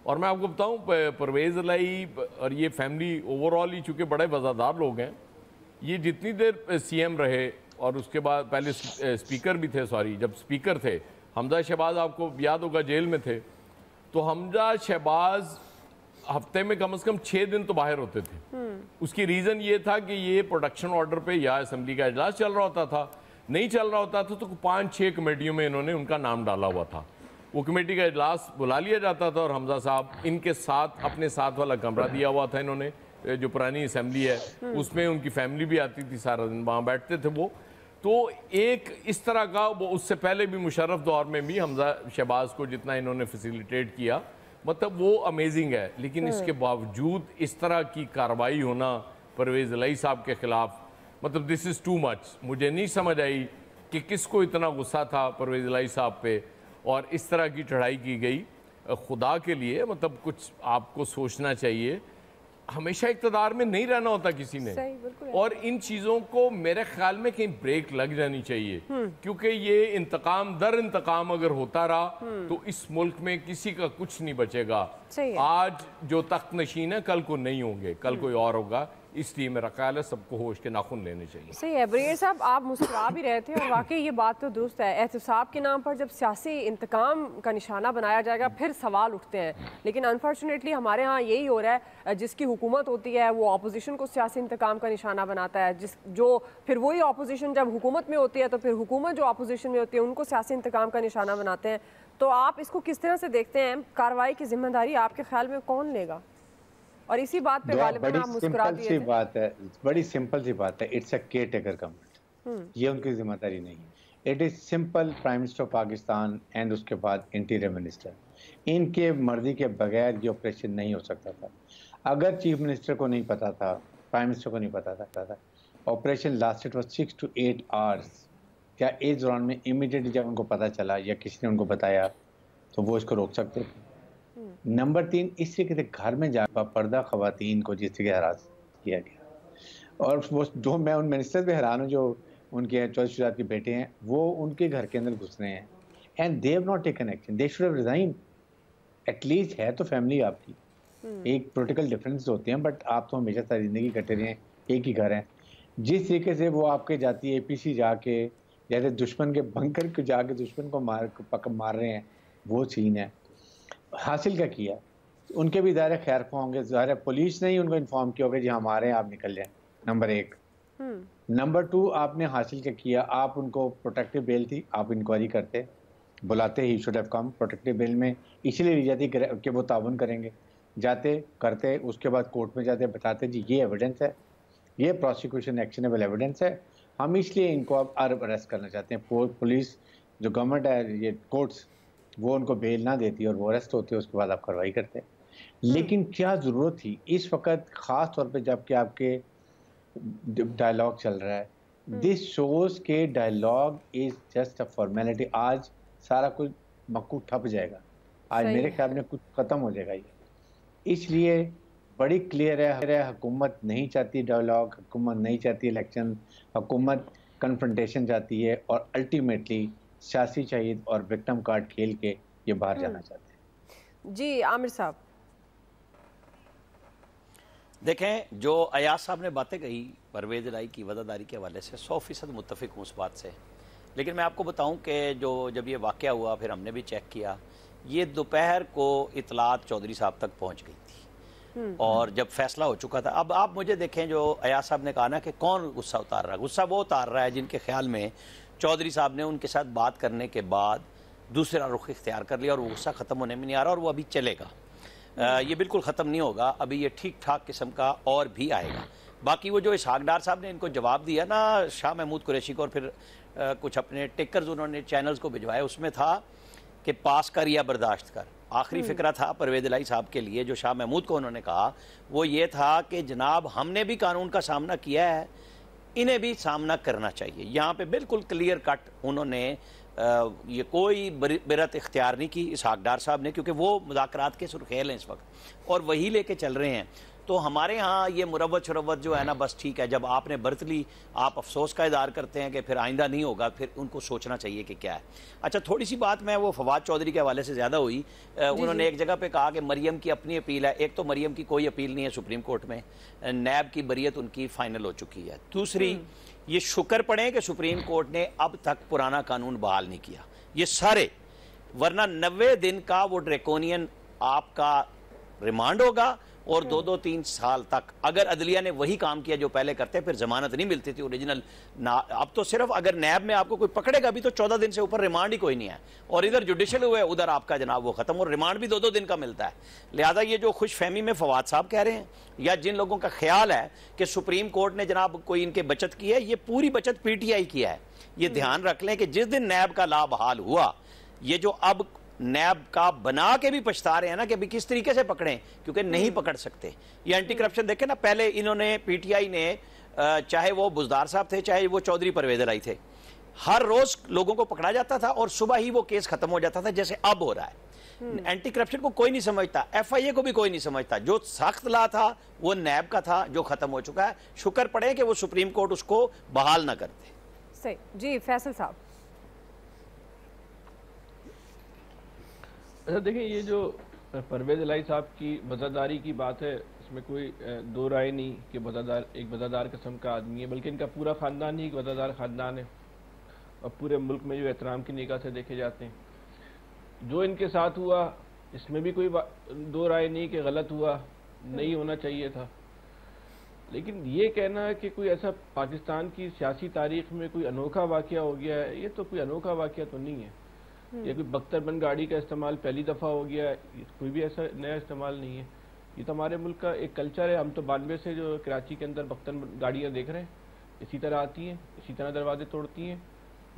और मैं आपको बताऊं परवेज़ इलाही और ये फैमिली ओवरऑल ही चूँकि बड़े वज़ादार लोग हैं, ये जितनी देर CM रहे और उसके बाद पहले स्पीकर भी थे, सॉरी जब स्पीकर थे हमजा शहबाज, आपको याद होगा जेल में थे, तो हमजा शहबाज हफ्ते में कम से कम 6 दिन तो बाहर होते थे। उसकी रीज़न ये था कि ये प्रोडक्शन ऑर्डर पे या असेंबली का इजलास चल रहा होता था, नहीं चल रहा होता था तो 5-6 कमेटियों में इन्होंने उनका नाम डाला हुआ था। वो कमेटी का इजलास बुला लिया जाता था और हमजा साहब इनके साथ अपने साथ वाला कमरा दिया हुआ था इन्होंने, जो पुरानी असेंबली है उसमें उनकी फैमिली भी आती थी, सारा दिन वहाँ बैठते थे वो। तो एक इस तरह का वो, उससे पहले भी मुशर्रफ दौर में भी हमजा शहबाज को जितना इन्होंने फैसिलिटेट किया, मतलब वो अमेजिंग है। लेकिन इसके बावजूद इस तरह की कार्रवाई होना परवेज़ इलाही साहब के खिलाफ, मतलब दिस इज़ टू मच। मुझे नहीं समझ आई कि किसको इतना गुस्सा था परवेज़ इलाही साहब पे और इस तरह की चढ़ाई की गई। खुदा के लिए मतलब कुछ आपको सोचना चाहिए, हमेशा इक़्तिदार में नहीं रहना होता किसी ने, और इन चीज़ों को मेरे ख्याल में कहीं ब्रेक लग जानी चाहिए, क्योंकि ये इंतकाम दर इंतकाम अगर होता रहा तो इस मुल्क में किसी का कुछ नहीं बचेगा। आज जो तख्त नशीन है कल को नहीं होंगे, कल कोई और होगा, इसलिए मेरा ख्याल है सबको होश के नाखून लेने चाहिए। सही है ब्रिगेडियर साहब, आप मुस्कुरा भी रहे थे और वाकई ये बात तो दुरुस्त है। एहतसाब के नाम पर जब सियासी इंतकाम का निशाना बनाया जाएगा फिर सवाल उठते हैं, लेकिन अनफॉर्चुनेटली हमारे यहाँ यही हो रहा है। जिसकी हुकूमत होती है वो अपोजिशन को सियासी इंतकाम का निशाना बनाता है, जो फिर वही अपोजिशन जब हुकूमत में होती है तो फिर हुकूमत जो अपोजिशन में होती है उनको सियासी इंतकाम का निशाना बनाते हैं। तो आप इसको किस तरह से देखते हैं? कार्रवाई की जिम्मेदारी आपके ख्याल में कौन लेगा? और इसी बात पे गालिबन आप मुस्कुरा दिए थे। बात है, बड़ी सिंपल सी बात है, it's a care taker government, ये उनकी जिम्मेदारी नहीं है। It is simple, prime minister of Pakistan and उसके बाद इंटीरियर मिनिस्टर, इनके मर्जी के बगैर ये ऑपरेशन नहीं हो सकता था। अगर चीफ मिनिस्टर को नहीं पता था, प्राइम मिनिस्टर को नहीं पता था, operation lasted for 6 to 8 hours, क्या इस दौरान में इमीडिएटली जब उनको पता चला या किसी ने उनको बताया तो वो इसको रोक सकते थे? नंबर 3, इस तरीके से घर में जाकर पर्दा खवातीन को जिस तरीके हरास किया गया, और वो जो मैं उन मिनिस्टर भी हैरान हूँ जो उनके चौधरी शुजात के बेटे हैं, वो उनके घर के अंदर घुस रहे हैं and they have not taken action, they should have resign. At least है तो फैमिली आपकी, एक पोलिटिकल डिफरेंस होते हैं बट आप तो हमेशा सारी जिंदगी कटे रहे हैं, एक ही घर है। जिस तरीके से वो आपके जाती APC जाके जैसे दुश्मन के बंकर को जाके दुश्मन को मार रहे हैं, वो सीन है। हासिल क्या किया? उनके भी दायरे खैर को होंगे, ज़ाहिर है पुलिस ने ही उनको इन्फॉर्म किया होगा जी हम आ रहे हैं, आप निकल जाएं, नंबर 1। नंबर 2, आपने हासिल क्या किया? आप उनको प्रोटेक्टिव बेल थी, आप इंक्वायरी करते, बुलाते, he should have come. Protective bail में इसलिए दी जाती कि वो ताउन करेंगे, जाते करते, उसके बाद कोर्ट में जाते, बताते जी ये एविडेंस है, ये प्रोसिक्यूशन एक्शनेबल एविडेंस है, हम इसलिए इनको अब अरेस्ट करना चाहते हैं। पुलिस जो गवर्नमेंट है, ये कोर्ट्स, वो उनको बेल ना देती और वो अरेस्ट होते, उसके बाद आप कार्रवाई करते। लेकिन क्या ज़रूरत थी इस वक्त, ख़ास तौर पे जबकि आपके डायलॉग चल रहा है? दिस शोज के dialogue is just a formality. आज सारा कुछ मक्कू ठप जाएगा, आज मेरे ख्याल में कुछ ख़त्म हो जाएगा ये। इसलिए बड़ी क्लियर है, हुकूमत नहीं चाहती डायलॉग, हुकूमत नहीं चाहती इलेक्शन, हुकूमत कन्फ्रंटेशन चाहती है और अल्टीमेटली सियासी शहीद और विक्टिम कार्ड खेल के ये बाहर जाना चाहते हैं। जी आमिर साहब। देखें, जो अयाज साहब ने बातें कही परवेज इलाही की वज़ादारी के हवाले से 100% मुत्तफ़िक हूँ उस बात से। लेकिन मैं आपको बताऊं कि जब ये वाक़या हुआ फिर हमने भी चेक किया, ये दोपहर को इतलात चौधरी साहब तक पहुंच गई थी और जब फैसला हो चुका था। अब आप मुझे देखें, जो अयाज साहब ने कहा ना कि कौन गुस्सा उतार रहा है, गुस्सा वो उतार रहा है जिनके ख्याल में चौधरी साहब ने उनके साथ बात करने के बाद दूसरा रुख इख्तियार कर लिया और वो गुस्सा ख़त्म होने में नहीं आ रहा और वो अभी चलेगा। ये बिल्कुल ख़त्म नहीं होगा, अभी ये ठीक ठाक किस्म का और भी आएगा। बाकी वो जो इसहाक डार साहब ने इनको जवाब दिया ना शाह महमूद कुरैशी को और फिर कुछ अपने टेकर्स उन्होंने चैनल्स को भिजवाए, उसमें था कि पास कर या बर्दाश्त कर। आखिरी फिक्रा था परवेज इलाही साहब के लिए जो शाह महमूद को उन्होंने कहा, वो ये था कि जनाब हमने भी कानून का सामना किया है, इन्हें भी सामना करना चाहिए। यहाँ पे बिल्कुल क्लियर कट उन्होंने ये कोई बिरत इख्तियार नहीं की इसहाक डार साहब ने, क्योंकि वो मुज़ाकरात के सुर्खेल हैं इस वक्त और वही लेके चल रहे हैं। तो हमारे यहाँ ये मुरव्वत शुरव्वत जो है ना, बस ठीक है, जब आपने बरत ली आप अफसोस का इज़हार करते हैं कि फिर आइंदा नहीं होगा, फिर उनको सोचना चाहिए कि क्या है। अच्छा, थोड़ी सी बात मैं वो फवाद चौधरी के हवाले से ज़्यादा हुई। उन्होंने एक जगह पे कहा कि मरियम की अपनी अपील है। एक तो मरियम की कोई अपील नहीं है सुप्रीम कोर्ट में, नैब की बरियत उनकी फ़ाइनल हो चुकी है। दूसरी, ये शुक्र पड़े कि सुप्रीम कोर्ट ने अब तक पुराना कानून बहाल नहीं किया, ये सारे, वरना 90 दिन का वो ड्रैकोनियन आपका रिमांड होगा और 2-3 साल तक अगर अदलिया ने वही काम किया जो पहले करते, फिर जमानत नहीं मिलती थी ओरिजिनल ना। अब तो सिर्फ अगर नैब में आपको कोई पकड़ेगा भी तो 14 दिन से ऊपर रिमांड ही कोई नहीं है, और इधर जुडिशल हुए उधर आपका जनाब वो खत्म, और रिमांड भी 2-2 दिन का मिलता है। लिहाजा ये जो खुशफहमी में फवाद साहब कह रहे हैं या जिन लोगों का ख्याल है कि सुप्रीम कोर्ट ने जनाब कोई इनके बचत की है, ये पूरी बचत PTI की है। ये ध्यान रख लें कि जिस दिन नैब का ला बहाल हुआ, ये जो अब नैब का बना के भी पछता रहे हैं ना कि अभी किस तरीके से पकड़ें, क्योंकि नहीं पकड़ सकते। ये एंटी करप्शन देखें ना, पहले इन्होंने PTI ने चाहे वो बुजदार साहब थे चाहे वो चौधरी परवेज इलाही थे, हर रोज लोगों को पकड़ा जाता था और सुबह ही वो केस खत्म हो जाता था, जैसे अब हो रहा है। एंटी करप्शन को कोई नहीं समझता, FIA को भी कोई नहीं समझता। जो सख्त ला था वो नैब का था जो खत्म हो चुका है। शुक्र पड़े कि वो सुप्रीम कोर्ट उसको बहाल ना करते। सही जी, फैसल साहब। अच्छा देखिए, ये जो परवेज इलाही साहब की वज़ादारी की बात है, इसमें कोई दो राय नहीं कि एक वज़ादार किस्म का आदमी है, बल्कि इनका पूरा ख़ानदान ही एक वज़ादार ख़ानदान है और पूरे मुल्क में जो एहतराम की निगाह से देखे जाते हैं। जो इनके साथ हुआ इसमें भी कोई दो राय नहीं कि गलत हुआ, नहीं होना चाहिए था। लेकिन ये कहना कि कोई ऐसा पाकिस्तान की सियासी तारीख में कोई अनोखा वाक़या हो गया है, ये तो कोई अनोखा वाक़या तो नहीं है। ये कोई बख्तरबंद गाड़ी का इस्तेमाल पहली दफ़ा हो गया है, कोई भी ऐसा नया इस्तेमाल नहीं है। ये तो हमारे मुल्क का एक कल्चर है। हम तो 92 से जो कराची के अंदर बख्तरबंद गाड़ियाँ देख रहे हैं, इसी तरह आती हैं, इसी तरह दरवाजे तोड़ती हैं।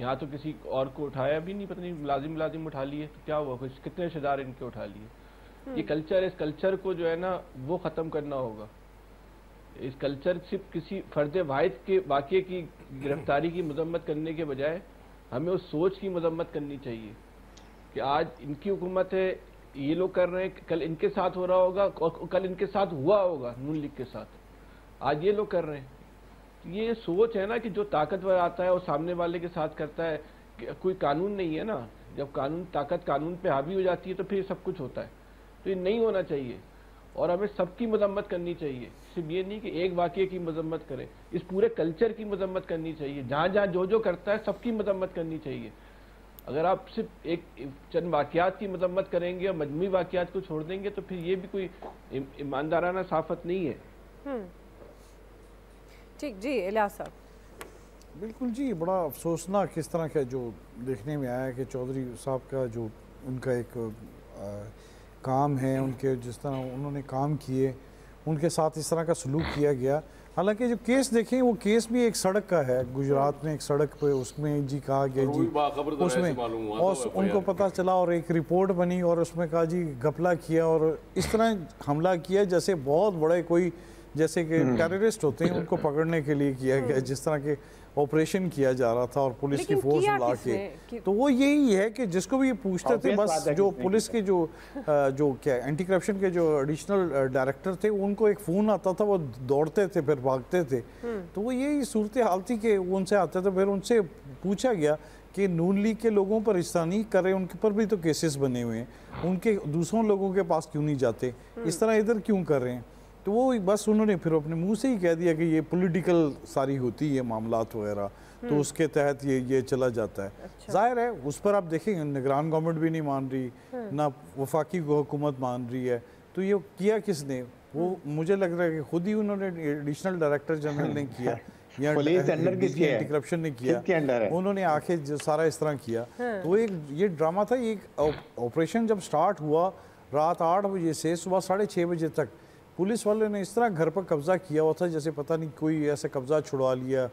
यहाँ तो किसी और को उठाया भी नहीं, पता नहीं मुलाजिम उठा लिए तो क्या हुआ, कुछ कितने रिश्तेदार इनके उठा लिए। ये कल्चर, इस कल्चर को जो है ना वो ख़त्म करना होगा। इस कल्चर सिर्फ किसी फर्द वाहिद के वाक़े की गिरफ्तारी की मजम्मत करने के बजाय हमें उस सोच की मजम्मत करनी चाहिए कि आज इनकी हुकूमत है, ये लोग कर रहे हैं, कल इनके साथ हो रहा होगा और कल इनके साथ हुआ होगा नून लीग के साथ, आज ये लोग कर रहे हैं। ये सोच है ना कि जो ताकतवर आता है वो सामने वाले के साथ करता है, कोई कानून नहीं है ना। जब ताकत कानून पे हावी हो जाती है तो फिर सब कुछ होता है। तो ये नहीं होना चाहिए और हमें सबकी मजम्मत करनी चाहिए, सिर्फ ये नहीं कि एक वाक़े की मजम्मत करें, इस पूरे कल्चर की मजम्मत करनी चाहिए। जहाँ जहाँ जो करता है सबकी मजम्मत करनी चाहिए। अगर आप सिर्फ एक चंद वाक़यात की मजम्मत करेंगे और मजमूई वाक़यात को छोड़ देंगे तो फिर ये भी कोई ईमानदाराना साफत नहीं है। ठीक जी, इलियास साहब। बिल्कुल जी, बड़ा अफसोसनाक किस तरह का जो देखने में आया कि चौधरी साहब का जो उनका एक काम है, उनके जिस तरह उन्होंने काम किए उनके साथ इस तरह का सलूक किया गया। हालांकि जो केस देखें वो केस भी एक सड़क का है, गुजरात में एक सड़क पे उसमें जी कहा गया जी उसमें और उनको पता चला और एक रिपोर्ट बनी और उसमें कहा जी घपला किया और इस तरह हमला किया जैसे बहुत बड़े कोई जैसे कि टेररिस्ट होते हैं उनको पकड़ने के लिए किया गया, जिस तरह के ऑपरेशन किया जा रहा था और पुलिस की फोर्स ला के। तो वो यही है कि जिसको भी पूछते थे, बस जो पुलिस के जो क्या एंटी करप्शन के जो एडिशनल डायरेक्टर थे उनको एक फ़ोन आता था, वो दौड़ते थे फिर भागते थे। तो वो यही सूरत हाल थी कि उनसे आते थे, फिर उनसे पूछा गया कि नून लीग के लोगों पर इस तरह नहीं कर रहे, उनके पर भी तो केसेस बने हुए हैं, उनके दूसरों लोगों के पास क्यों नहीं जाते, इस तरह इधर क्यों कर रहे हैं। तो वो बस उन्होंने फिर अपने मुंह से ही कह दिया कि ये पॉलिटिकल सारी होती है मामलात वगैरह, तो उसके तहत ये चला जाता है। अच्छा। जाहिर है उस पर आप देखेंगे निगरान गवर्नमेंट भी नहीं मान रही, ना वफाकी हुकूमत मान रही है, तो ये किया किसने? वो मुझे लग रहा है कि खुद ही उन्होंने एडिशनल डायरेक्टर जनरल ने किया या एंटी करप्शन ने किया, उन्होंने आके जो सारा इस तरह किया। तो एक ये ड्रामा था, ये ऑपरेशन जब स्टार्ट हुआ रात 8 बजे से सुबह 6:30 बजे तक पुलिस वाले ने इस तरह घर पर कब्जा किया हुआ था जैसे पता नहीं कोई ऐसे कब्जा छुड़वा लिया,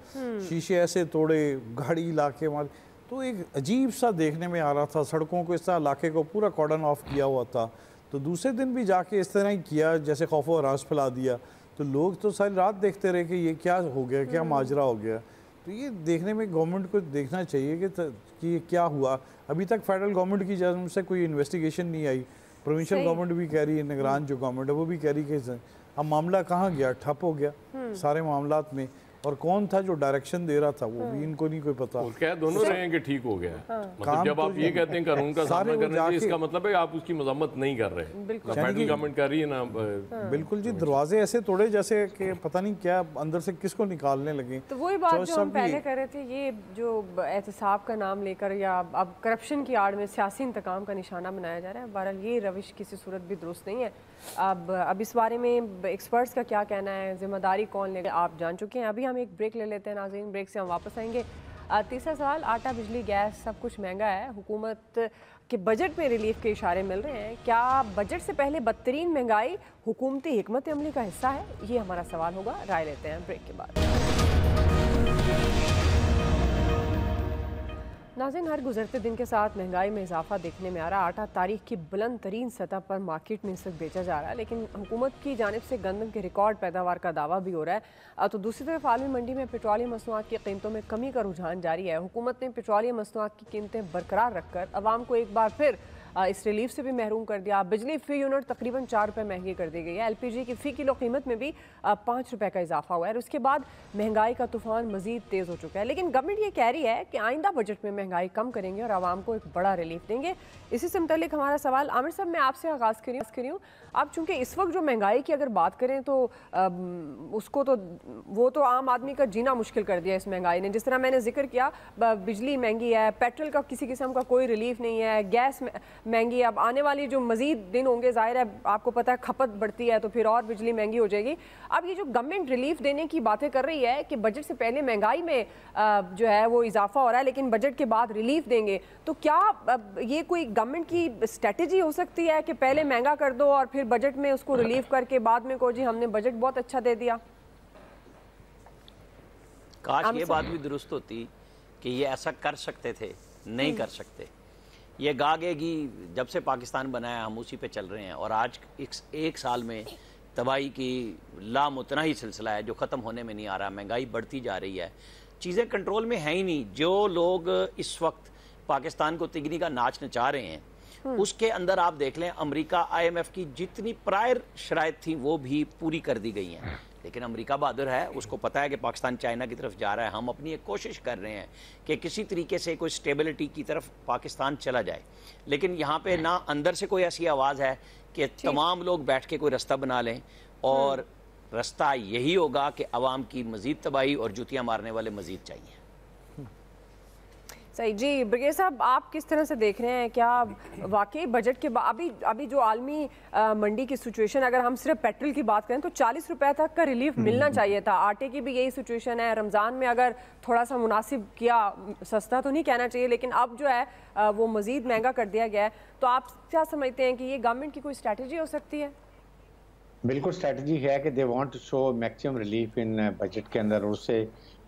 शीशे ऐसे तोड़े, गाड़ी ला के मार, तो एक अजीब सा देखने में आ रहा था। सड़कों को इस तरह इलाके को पूरा कॉर्डन ऑफ किया हुआ था। तो दूसरे दिन भी जाके इस तरह ही किया, जैसे खौफ और हरास फैला दिया। तो लोग तो सारी रात देखते रहे कि ये क्या हो गया, क्या माजरा हो गया। तो ये देखने में गवर्नमेंट को देखना चाहिए कि ये क्या हुआ। अभी तक फेडरल गवर्नमेंट की जानब से कोई इन्वेस्टिगेशन नहीं आई, प्रोविंशियल गवर्नमेंट भी कह रही है, निगरान जो गवर्नमेंट है वो भी कह रही है कि अब मामला कहाँ गया, ठप हो गया सारे मामलात में। और कौन था जो डायरेक्शन दे रहा था वो भी इनको नहीं कोई पता। और क्या दोनों रहे हैं कि ठीक हो गया। मतलब जब आप ये कहते हैं कानून का सामना करने चाहिए, इसका मतलब है आप उसकी मजम्मत नहीं कर रहे हैं। फेडरल गवर्नमेंट कर रही है ना। बिल्कुल जी, दरवाजे ऐसे तोड़े जैसे कि पता नहीं क्या अंदर से किसको निकालने लगे। तो वही बात जो हम पहले कर रहे थे, ये जो एहतसाब का नाम लेकर या अब करप्शन की आड़ में सियासी इंतकाम का निशाना बनाया जा रहा है, बहरहाल ये रविश किसी सूरत भी दुरुस्त नहीं है। अब इस बारे में एक्सपर्ट्स का क्या कहना है, जिम्मेदारी कौन लेगा, आप जान चुके हैं। अभी हम एक ब्रेक ले लेते हैं नाज़रीन, ब्रेक से हम वापस आएंगे। तीसरा सवाल, आटा बिजली गैस सब कुछ महंगा है, हुकूमत के बजट में रिलीफ के इशारे मिल रहे हैं, क्या बजट से पहले बदतरीन महंगाई हुकूमती हिकमत अमली का हिस्सा है? ये हमारा सवाल होगा। राय लेते हैं ब्रेक के बाद। नाज़रीन, हर गुजरते दिन के साथ महंगाई में इजाफा देखने में आ रहा। आटा तारीख की बुलंद तरीन सतह पर मार्केट में इस वक्त बेचा जा रहा है, लेकिन हुकूमत की जानिब से गंदम के रिकॉर्ड पैदावार का दावा भी हो रहा है। तो दूसरी तरफ आलमी मंडी में पेट्रोलियम मसनूआत की कीमतों में कमी का रुझान जारी है। हुकूमत ने पेट्रोलियम मसनूआत की कीमतें बरकरार रखकर आवाम को एक बार फिर इस रिलीफ से भी महरूम कर दिया। बिजली फी यूनिट तकरीबन 4 रुपये महंगी कर दी गई है। LPG की फ़ी किलो कीमत में भी 5 रुपये का इजाफा हुआ है और उसके बाद महंगाई का तूफान मजीद तेज़ हो चुका है। लेकिन गवर्नमेंट ये कह रही है कि आइंदा बजट में महंगाई कम करेंगे और आवाम को एक बड़ा रिलीफ देंगे। इसी से मुतल्लिक हमारा सवाल, आमिर साहब मैं आपसे आगाज़ करी हूँ। आप चूँकि इस वक्त जो महंगाई की अगर बात करें तो उसको तो वो तो आम आदमी का जीना मुश्किल कर दिया इस महंगाई ने। जिस तरह मैंने जिक्र किया, बिजली महंगी है, पेट्रोल का किसी किस्म का कोई रिलीफ नहीं है, गैस महंगी है। अब आने वाली जो मजीद दिन होंगे, जाहिर है आपको पता है खपत बढ़ती है तो फिर और बिजली महंगी हो जाएगी। अब ये जो गवर्नमेंट रिलीफ देने की बातें कर रही है कि बजट से पहले महंगाई में जो है वो इजाफा हो रहा है लेकिन बजट के बाद रिलीफ देंगे, तो क्या ये कोई गवर्नमेंट की स्ट्रेटजी हो सकती है कि पहले महंगा कर दो और फिर बजट में उसको रिलीफ करके बाद में को जी हमने बजट बहुत अच्छा दे दिया? काश ये बात भी दुरुस्त होती कि ये ऐसा कर सकते थे, नहीं कर सकते। ये गागेगी जब से पाकिस्तान बनाया हम उसी पे चल रहे हैं और आज एक साल में तबाही की लामुतनाही सिलसिला है जो ख़त्म होने में नहीं आ रहा। महंगाई बढ़ती जा रही है, चीज़ें कंट्रोल में हैं ही नहीं। जो लोग इस वक्त पाकिस्तान को तिगनी का नाच नचा रहे हैं उसके अंदर आप देख लें, अमेरिका IMF की जितनी प्रायर शराइत थी वो भी पूरी कर दी गई हैं। लेकिन अमेरिका बहादुर है, उसको पता है कि पाकिस्तान चाइना की तरफ जा रहा है। हम अपनी एक कोशिश कर रहे हैं कि किसी तरीके से कोई स्टेबिलिटी की तरफ पाकिस्तान चला जाए, लेकिन यहाँ पे ना अंदर से कोई ऐसी आवाज़ है कि तमाम लोग बैठ के कोई रास्ता बना लें। और रास्ता यही होगा कि अवाम की मज़ीद तबाही और जुतियाँ मारने वाले मज़ीद चाहिए। सही जी। ब्रिगेड साहब, आप किस तरह से देख रहे हैं, क्या वाकई बजट के बाद अभी जो आलमी मंडी की सिचुएशन, अगर हम सिर्फ पेट्रोल की बात करें तो 40 रुपए तक का रिलीफ मिलना चाहिए था। आटे की भी यही सिचुएशन है। रमज़ान में अगर थोड़ा सा मुनासिब किया, सस्ता तो नहीं कहना चाहिए लेकिन अब जो है वो मज़ीद महंगा कर दिया गया है। तो आप क्या समझते हैं कि ये गवर्नमेंट की कोई स्ट्रैटेजी हो सकती है? बिल्कुल स्ट्रैटेजी है कि they want to show maximum relief in budget के अंदर।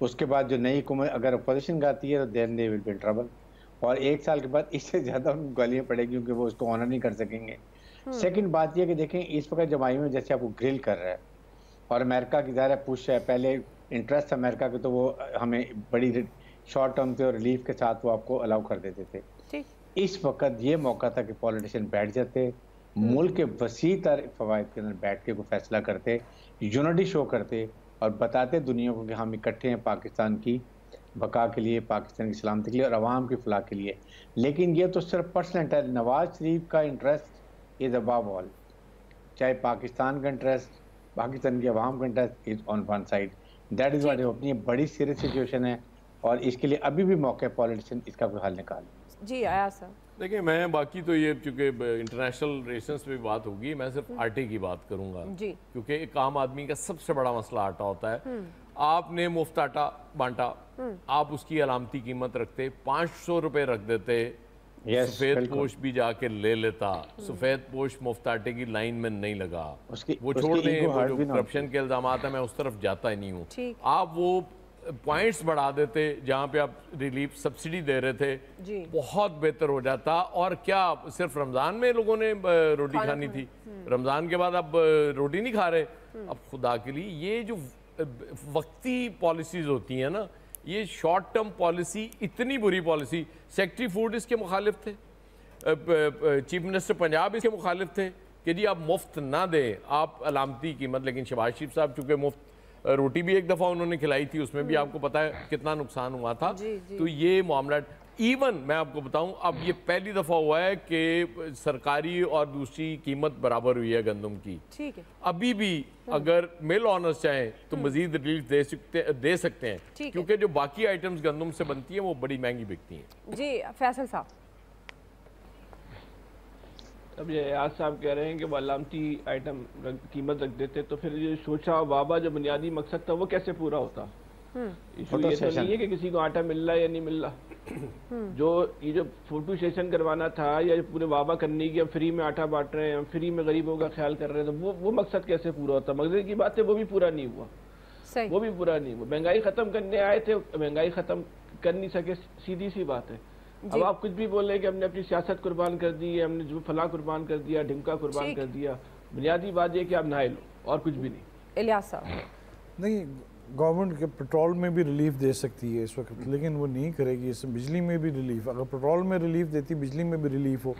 उसके बाद जो नई हुकूमत अगर अपोजिशन गाती है तो then they will be in trouble. और एक साल के बाद इससे ज़्यादा उनको गालियाँ पड़ेगी क्योंकि वो उसको ऑनर नहीं कर सकेंगे। सेकंड बात यह कि देखें इस वक्त जमाई में जैसे आपको ग्रिल कर रहा है और अमेरिका की ज़्यादा पुश है। पहले इंटरेस्ट अमेरिका के तो वो हमें बड़ी शॉर्ट टर्म थे और रिलीफ के साथ वो आपको अलाउ कर देते थे। इस वक्त ये मौका था कि पॉलिटिशियन बैठ जाते, मुल्क के वसी तर फवायद के अंदर बैठ के कोई फैसला करते, यूनिटी शो करते और बताते दुनिया को कि हम इकट्ठे हैं पाकिस्तान की बका के लिए, पाकिस्तान की सलामती के लिए और अवाम की फलाह के लिए। लेकिन ये तो सिर्फ पर्सनल है। नवाज शरीफ का इंटरेस्ट इज अबव ऑल, चाहे पाकिस्तान का इंटरेस्ट पाकिस्तान की आवाम का interest is on one side, that is what अपनी बड़ी सीरियस सिचुएशन है और इसके लिए अभी भी मौका है पॉलिटिशियन इसका कोई हल निकाले। जी आया सर। देखिए मैं बाकी तो ये चूंकि इंटरनेशनल रिलेशंस पे बात होगी, मैं सिर्फ आटे की बात करूंगा जी, क्योंकि एक आम आदमी का सबसे बड़ा मसला आटा होता है। आपने मुफ्त आटा बांटा, आप उसकी अलामती कीमत रखते 500 रुपए रख देते, सफेद पोश भी जाके ले लेता, सफेद पोश मुफ्त आटे की लाइन में नहीं लगा, वो छोड़ दें, वो जो करप्शन के इल्जाम है मैं उस तरफ जाता ही नहीं हूँ। आप वो पॉइंट्स बढ़ा देते जहाँ पे आप रिलीफ सब्सिडी दे रहे थे, बहुत बेहतर हो जाता। और क्या सिर्फ रमज़ान में लोगों ने रोटी खानी थी, रमज़ान के बाद अब रोटी नहीं खा रहे। अब खुदा के लिए ये जो वक्ती पॉलिसीज़ होती हैं ना, ये शॉर्ट टर्म पॉलिसी इतनी बुरी पॉलिसी। सेक्रेटरी फूड इसके मुखालिफ थे, चीफ मिनिस्टर पंजाब इसके मुखालिफ थे कि जी आप मुफ्त ना दें, आप अलामती कीमत। लेकिन शहबाज शरीफ साहब चूँकि मुफ्त रोटी भी एक दफ़ा उन्होंने खिलाई थी, उसमें भी आपको पता है कितना नुकसान हुआ था। तो ये मामला इवन मैं आपको बताऊं, अब ये पहली दफ़ा हुआ है कि सरकारी और दूसरी कीमत बराबर हुई है गंदम की। ठीक है, अभी भी अगर मिल ऑनर्स चाहें तो मजीद रिलीफ दे सकते हैं, क्योंकि जो बाकी आइटम्स गंदम से बनती हैं वो बड़ी महंगी बिकती हैं। जी फैसल साहब। अब ये आज साहब कह रहे हैं कि वो अलामती आइटम कीमत रख देते, तो फिर ये सोचा वाबा जो बुनियादी मकसद था वो कैसे पूरा होता? इशू ये तो नहीं है कि किसी को आटा मिल रहा है या नहीं मिल रहा। जो ये जो फोटो सेशन करवाना था या पूरे वाबा करने की, हम फ्री में आटा बांट रहे हैं, हम फ्री में गरीबों का ख्याल कर रहे हैं, तो वो मकसद कैसे पूरा होता? मकसद की बात है वो भी पूरा नहीं हुआ, वो भी पूरा नहीं हुआ। महंगाई खत्म करने आए थे, महंगाई खत्म कर नहीं सके, सीधी सी बात है। अब आप कुछ भी बोल रहे हैं कि हमने अपनी सियासत कुर्बान कर दी है, हमने जो फला कुर्बान कर दिया, ढिमका कुर्बान कर दिया, बुनियादी बात ये कि आप नहाए लो और कुछ भी नहीं। इलियास साहब। नहीं, गवर्नमेंट के पेट्रोल में भी रिलीफ दे सकती है इस वक्त, लेकिन वो नहीं करेगी। इससे बिजली में भी रिलीफ, अगर पेट्रोल में रिलीफ देती, बिजली में भी रिलीफ हो,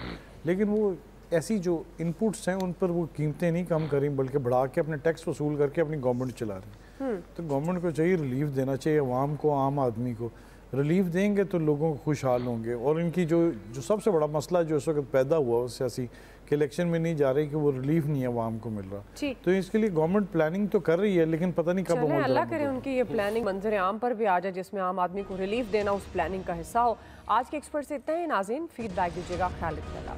लेकिन वो ऐसी जो इनपुट्स हैं उन पर वो कीमतें नहीं कम करें, बल्कि बढ़ा के अपने टैक्स वसूल करके अपनी गवर्नमेंट चला रही है। तो गवर्नमेंट को चाहिए रिलीफ देना चाहिए, अवाम को, आम आदमी को रिलीफ देंगे तो लोगों को खुशहाल होंगे। और इनकी जो सबसे बड़ा मसला जो इस वक्त पैदा हुआ वो सियासी कि इलेक्शन में नहीं जा रही, कि वो रिलीफ नहीं है आवाम को मिल रहा। तो इसके लिए गवर्नमेंट प्लानिंग तो कर रही है, लेकिन पता नहीं कब अमल। अल्लाह करे उनकी ये प्लानिंग मंजर आम पर भी आ जाए, जिसमें आम आदमी को रिलीफ देना उस प्लानिंग का हिस्सा हो। आज के एक्सपर्ट से इतना ही नाज़रीन, फीडबैक दीजिएगा, ख्याल रखिएगा।